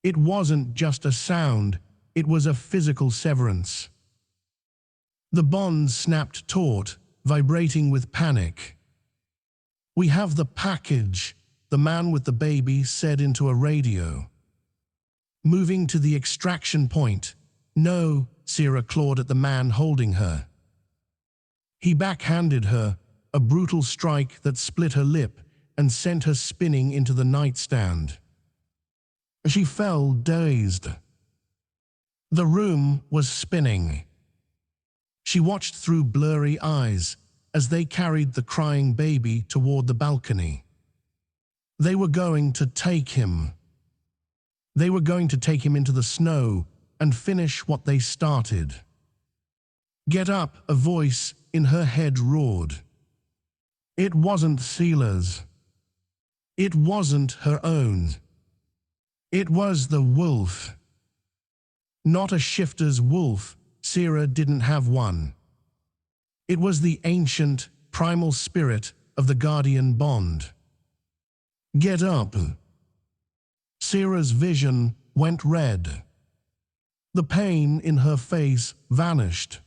It wasn't just a sound, it was a physical severance. The bonds snapped taut, vibrating with panic. "We have the package," the man with the baby said into a radio. Moving to the extraction point. "No," Sarah clawed at the man holding her. He backhanded her, a brutal strike that split her lip and sent her spinning into the nightstand. She fell dazed. The room was spinning. She watched through blurry eyes as they carried the crying baby toward the balcony. They were going to take him. They were going to take him into the snow and finish what they started. "Get up," a voice in her head roared. It wasn't Silas. It wasn't her own. It was the wolf. Not a shifter's wolf. Sarah didn't have one. It was the ancient, primal spirit of the guardian bond. "Get up." Sarah's vision went red. The pain in her face vanished.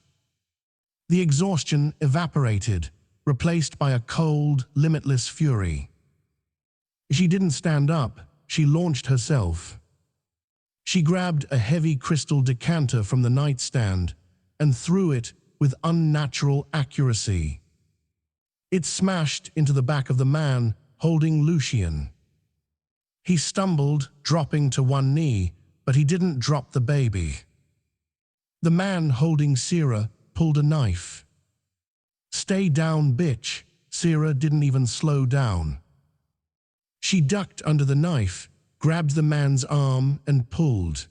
The exhaustion evaporated, replaced by a cold, limitless fury. She didn't stand up, she launched herself. She grabbed a heavy crystal decanter from the nightstand and threw it with unnatural accuracy. It smashed into the back of the man holding Lucian. He stumbled, dropping to one knee, but he didn't drop the baby. The man holding Sarah pulled a knife. "Stay down, bitch." Sarah didn't even slow down. She ducked under the knife, grabbed the man's arm and pulled.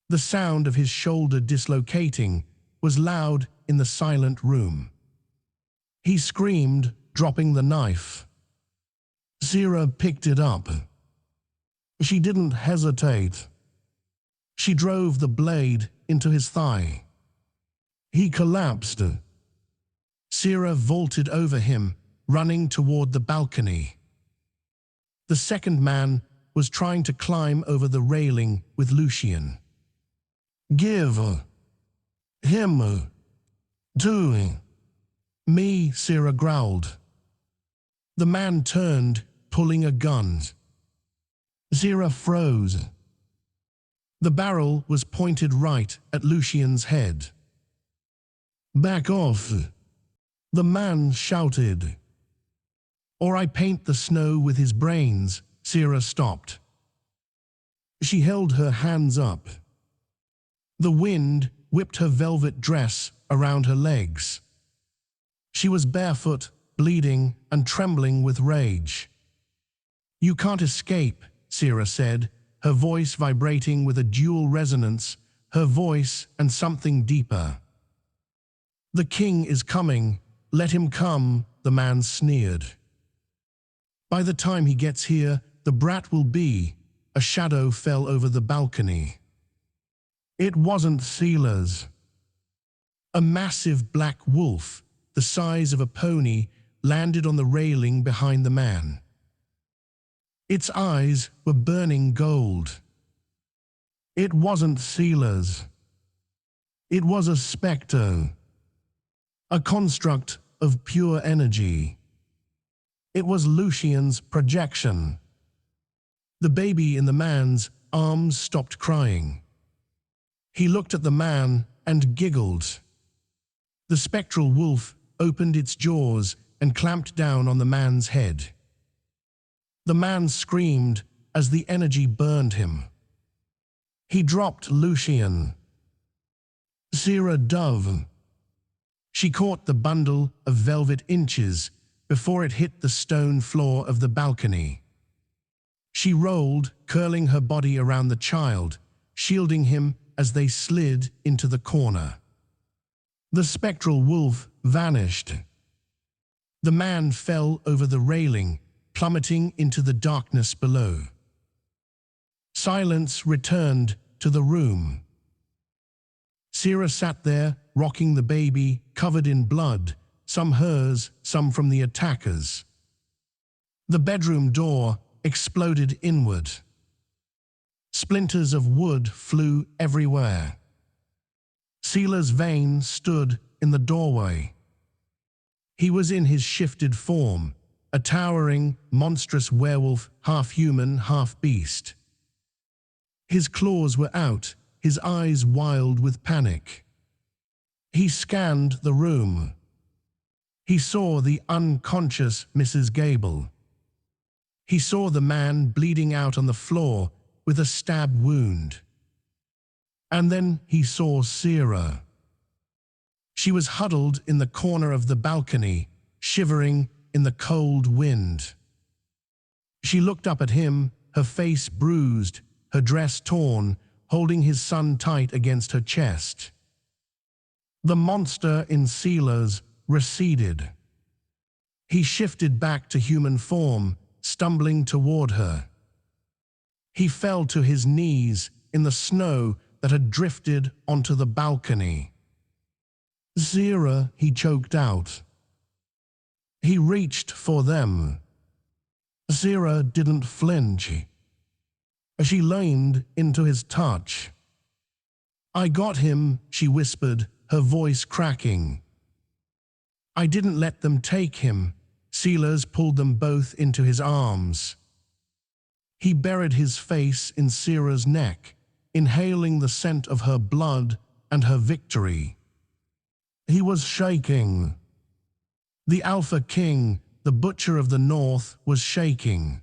The sound of his shoulder dislocating was loud in the silent room. He screamed, dropping the knife. Sarah picked it up. She didn't hesitate. She drove the blade into his thigh. He collapsed. Sarah vaulted over him, running toward the balcony. The second man was trying to climb over the railing with Lucian. "Give him to me," Sarah growled. The man turned, pulling a gun. Sarah froze. The barrel was pointed right at Lucian's head. "Back off," the man shouted. Or I paint the snow with his brains. Sera stopped. She held her hands up. The wind whipped her velvet dress around her legs. She was barefoot, bleeding, and trembling with rage. You can't escape, Sera said, her voice vibrating with a dual resonance, her voice and something deeper. The king is coming. Let him come, the man sneered. By the time he gets here, the brat will be. A shadow fell over the balcony. It wasn't Silas. A massive black wolf, the size of a pony, landed on the railing behind the man. Its eyes were burning gold. It wasn't Silas. It was a spectre, a construct of pure energy. It was Lucian's projection. The baby in the man's arms stopped crying. He looked at the man and giggled. The spectral wolf opened its jaws and clamped down on the man's head. The man screamed as the energy burned him. He dropped Lucian. Sera dove. She caught the bundle of velvet inches before it hit the stone floor of the balcony. She rolled, curling her body around the child, shielding him as they slid into the corner. The spectral wolf vanished. The man fell over the railing, plummeting into the darkness below. Silence returned to the room. Sera sat there, rocking the baby, covered in blood, some hers, some from the attackers. The bedroom door exploded inward. Splinters of wood flew everywhere. Silas Vane stood in the doorway. He was in his shifted form, a towering, monstrous werewolf, half human, half beast. His claws were out, his eyes wild with panic. He scanned the room. He saw the unconscious Mrs. Gable. He saw the man bleeding out on the floor with a stab wound. And then he saw Sera. She was huddled in the corner of the balcony, shivering in the cold wind. She looked up at him, her face bruised, her dress torn, holding his son tight against her chest. The monster in Silas receded. He shifted back to human form, stumbling toward her. He fell to his knees in the snow that had drifted onto the balcony. Sera, he choked out. He reached for them. Sera didn't flinch. She leaned into his touch. I got him, she whispered, her voice cracking. I didn't let them take him. Silas pulled them both into his arms. He buried his face in Sera's neck, inhaling the scent of her blood and her victory. He was shaking. The Alpha King, the Butcher of the North, was shaking.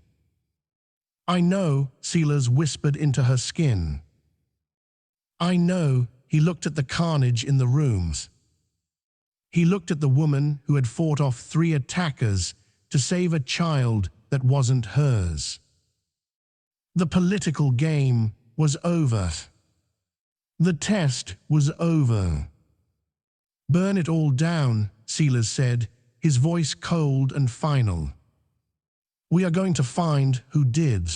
I know, Silas whispered into her skin. I know, he looked at the carnage in the rooms. He looked at the woman who had fought off 3 attackers to save a child that wasn't hers. The political game was over. The test was over. Burn it all down, Silas said, his voice cold and final. We are going to find who did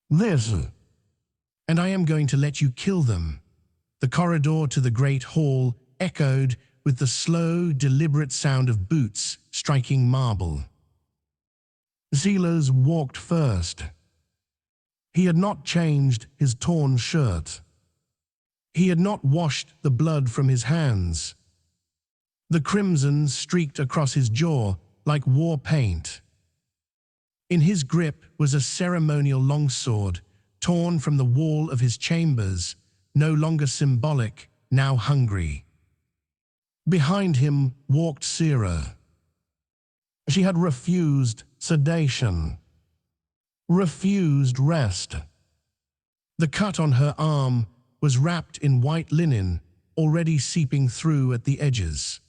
this, and I am going to let you kill them. The corridor to the great hall echoed with the slow, deliberate sound of boots striking marble. Silas walked first. He had not changed his torn shirt. He had not washed the blood from his hands. The crimson streaked across his jaw like war paint. In his grip was a ceremonial longsword, torn from the wall of his chambers, no longer symbolic, now hungry. Behind him walked Sera. She had refused sedation, refused rest. The cut on her arm was wrapped in white linen, already seeping through at the edges.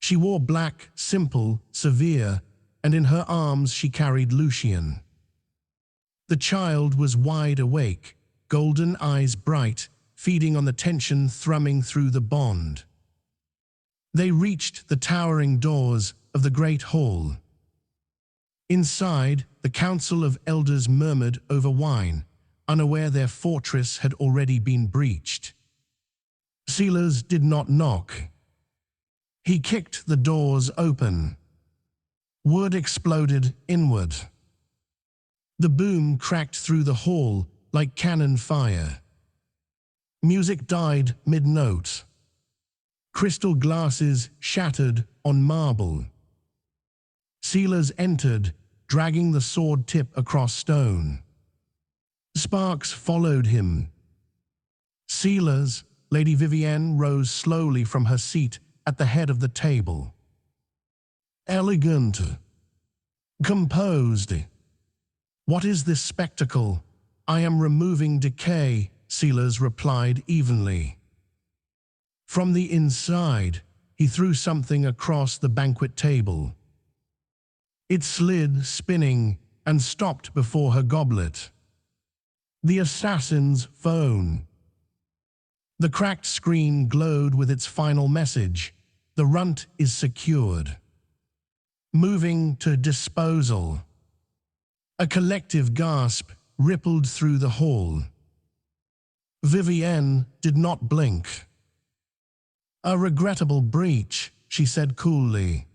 She wore black, simple, severe, and in her arms she carried Lucian. The child was wide awake, golden eyes bright, feeding on the tension thrumming through the bond. They reached the towering doors of the great hall. Inside, the council of elders murmured over wine, unaware their fortress had already been breached. Silas did not knock. He kicked the doors open. Wood exploded inward. The boom cracked through the hall like cannon fire. Music died mid-note. Crystal glasses shattered on marble. Silas entered, dragging the sword tip across stone. Sparks followed him. Silas, Lady Vivienne rose slowly from her seat at the head of the table. Elegant. Composed. What is this spectacle? I am removing decay, Silas replied evenly. From the inside, he threw something across the banquet table. It slid, spinning, and stopped before her goblet. The assassin's phone. The cracked screen glowed with its final message. The runt is secured. Moving to disposal. A collective gasp rippled through the hall. Vivienne did not blink. A regrettable breach, she said coolly.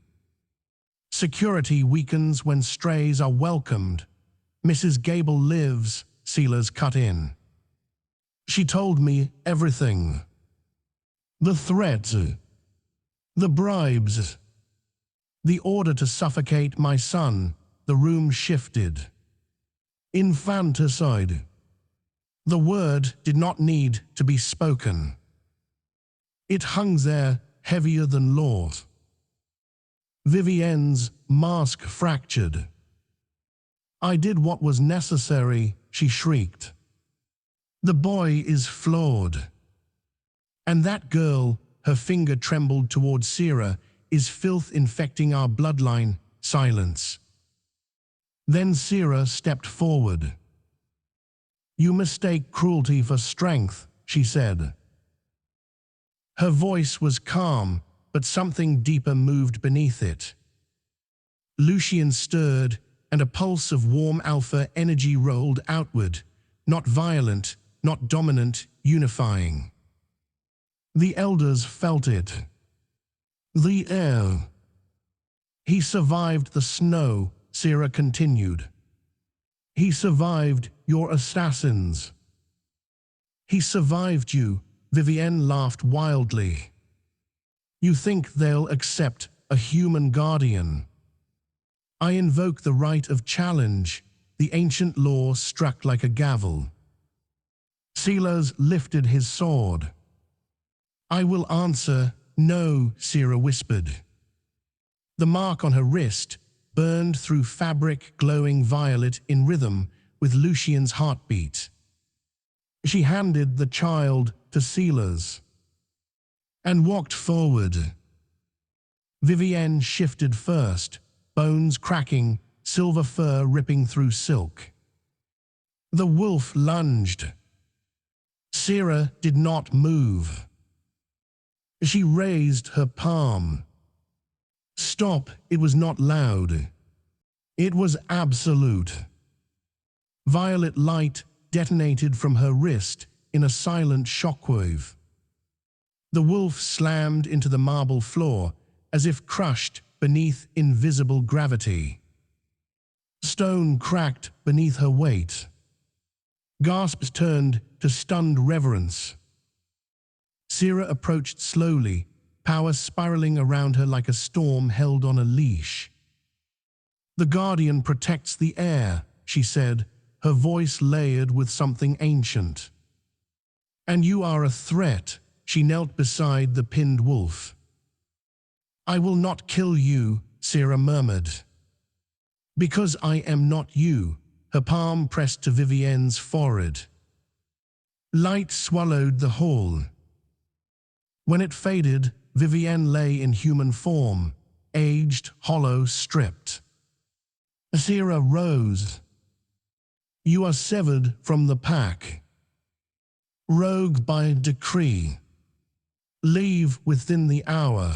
Security weakens when strays are welcomed. Mrs. Gable lives, Silas cut in. She told me everything. The threats, the bribes, the order to suffocate my son. The room shifted. Infanticide. The word did not need to be spoken. It hung there, heavier than law. Vivienne's mask fractured. I did what was necessary, she shrieked. The boy is flawed. And that girl, her finger trembled toward Sera, is filth infecting our bloodline. Silence. Then Sera stepped forward. You mistake cruelty for strength, she said. Her voice was calm, but something deeper moved beneath it. Lucian stirred, and a pulse of warm alpha energy rolled outward, not violent, not dominant, unifying. The elders felt it. The air. He survived the snow, Sera continued. He survived your assassins. He survived you, Vivienne laughed wildly. You think they'll accept a human guardian? I invoke the right of challenge. The ancient law struck like a gavel. Silas lifted his sword. I will answer, no, Sera whispered. The mark on her wrist burned through fabric glowing violet in rhythm with Lucian's heartbeat. She handed the child to Silas and walked forward. Vivienne shifted first, bones cracking, silver fur ripping through silk. The wolf lunged. Sera did not move. She raised her palm. Stop, it was not loud. It was absolute. Violet light detonated from her wrist in a silent shockwave. The wolf slammed into the marble floor as if crushed beneath invisible gravity. Stone cracked beneath her weight. Gasps turned to stunned reverence. Sera approached slowly, power spiraling around her like a storm held on a leash. The guardian protects the air, she said, her voice layered with something ancient. And you are a threat, she knelt beside the pinned wolf. I will not kill you, Sera murmured. Because I am not you, her palm pressed to Vivienne's forehead. Light swallowed the whole. When it faded, Vivienne lay in human form, aged, hollow, stripped. Sera rose. You are severed from the pack. Rogue by decree. Leave within the hour.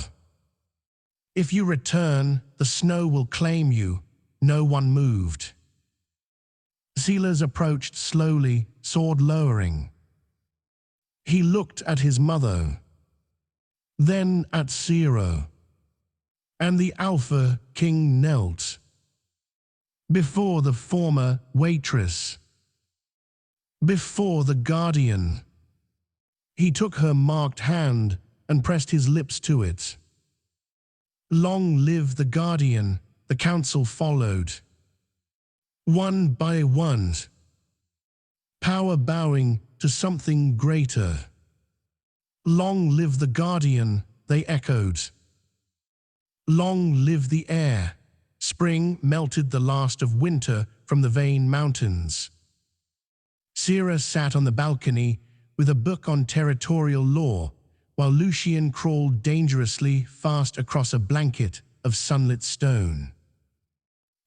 If you return, the snow will claim you. No one moved. Silas approached slowly, sword lowering. He looked at his mother, then at Sera, and the Alpha King knelt before the former waitress, before the guardian. He took her marked hand and pressed his lips to it. Long live the guardian, the council followed. One by one, power bowing to something greater. Long live the guardian, they echoed. Long live the air. Spring melted the last of winter from the Vane Mountains. Sera sat on the balcony with a book on territorial law, while Lucien crawled dangerously fast across a blanket of sunlit stone.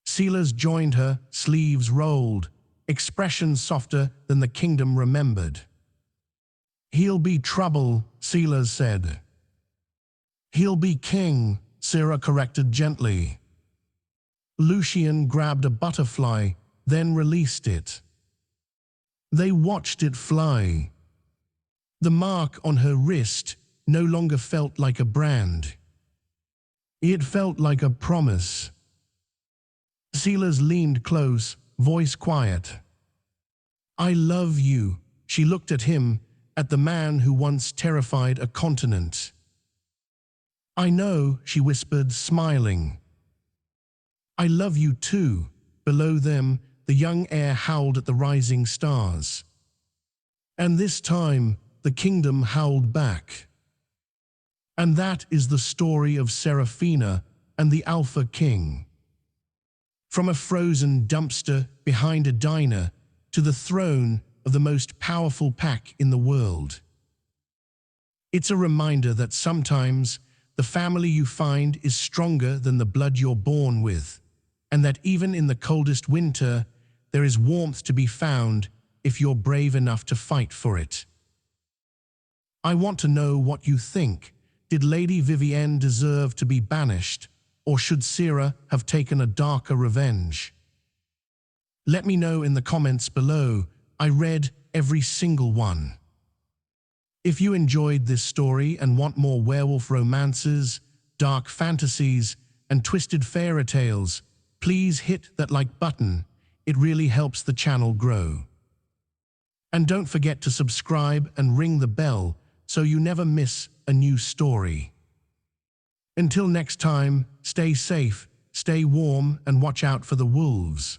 Silas joined her, sleeves rolled, expression softer than the kingdom remembered. He'll be trouble, Silas said. He'll be king, Sera corrected gently. Lucien grabbed a butterfly, then released it. They watched it fly. The mark on her wrist no longer felt like a brand. It felt like a promise. Silas leaned close, voice quiet. I love you. She looked at him, at the man who once terrified a continent. I know, she whispered, smiling. I love you too. Below them, the young air howled at the rising stars. And this time, the kingdom howled back. And that is the story of Seraphina and the Alpha King. From a frozen dumpster behind a diner to the throne of the most powerful pack in the world. It's a reminder that sometimes the family you find is stronger than the blood you're born with, and that even in the coldest winter, there is warmth to be found if you're brave enough to fight for it. I want to know what you think. Did Lady Vivienne deserve to be banished, or should Sera have taken a darker revenge? Let me know in the comments below. I read every single one. If you enjoyed this story and want more werewolf romances, dark fantasies, and twisted fairy tales, please hit that like button. It really helps the channel grow. And don't forget to subscribe and ring the bell so you never miss a new story. Until next time, stay safe, stay warm, and watch out for the wolves.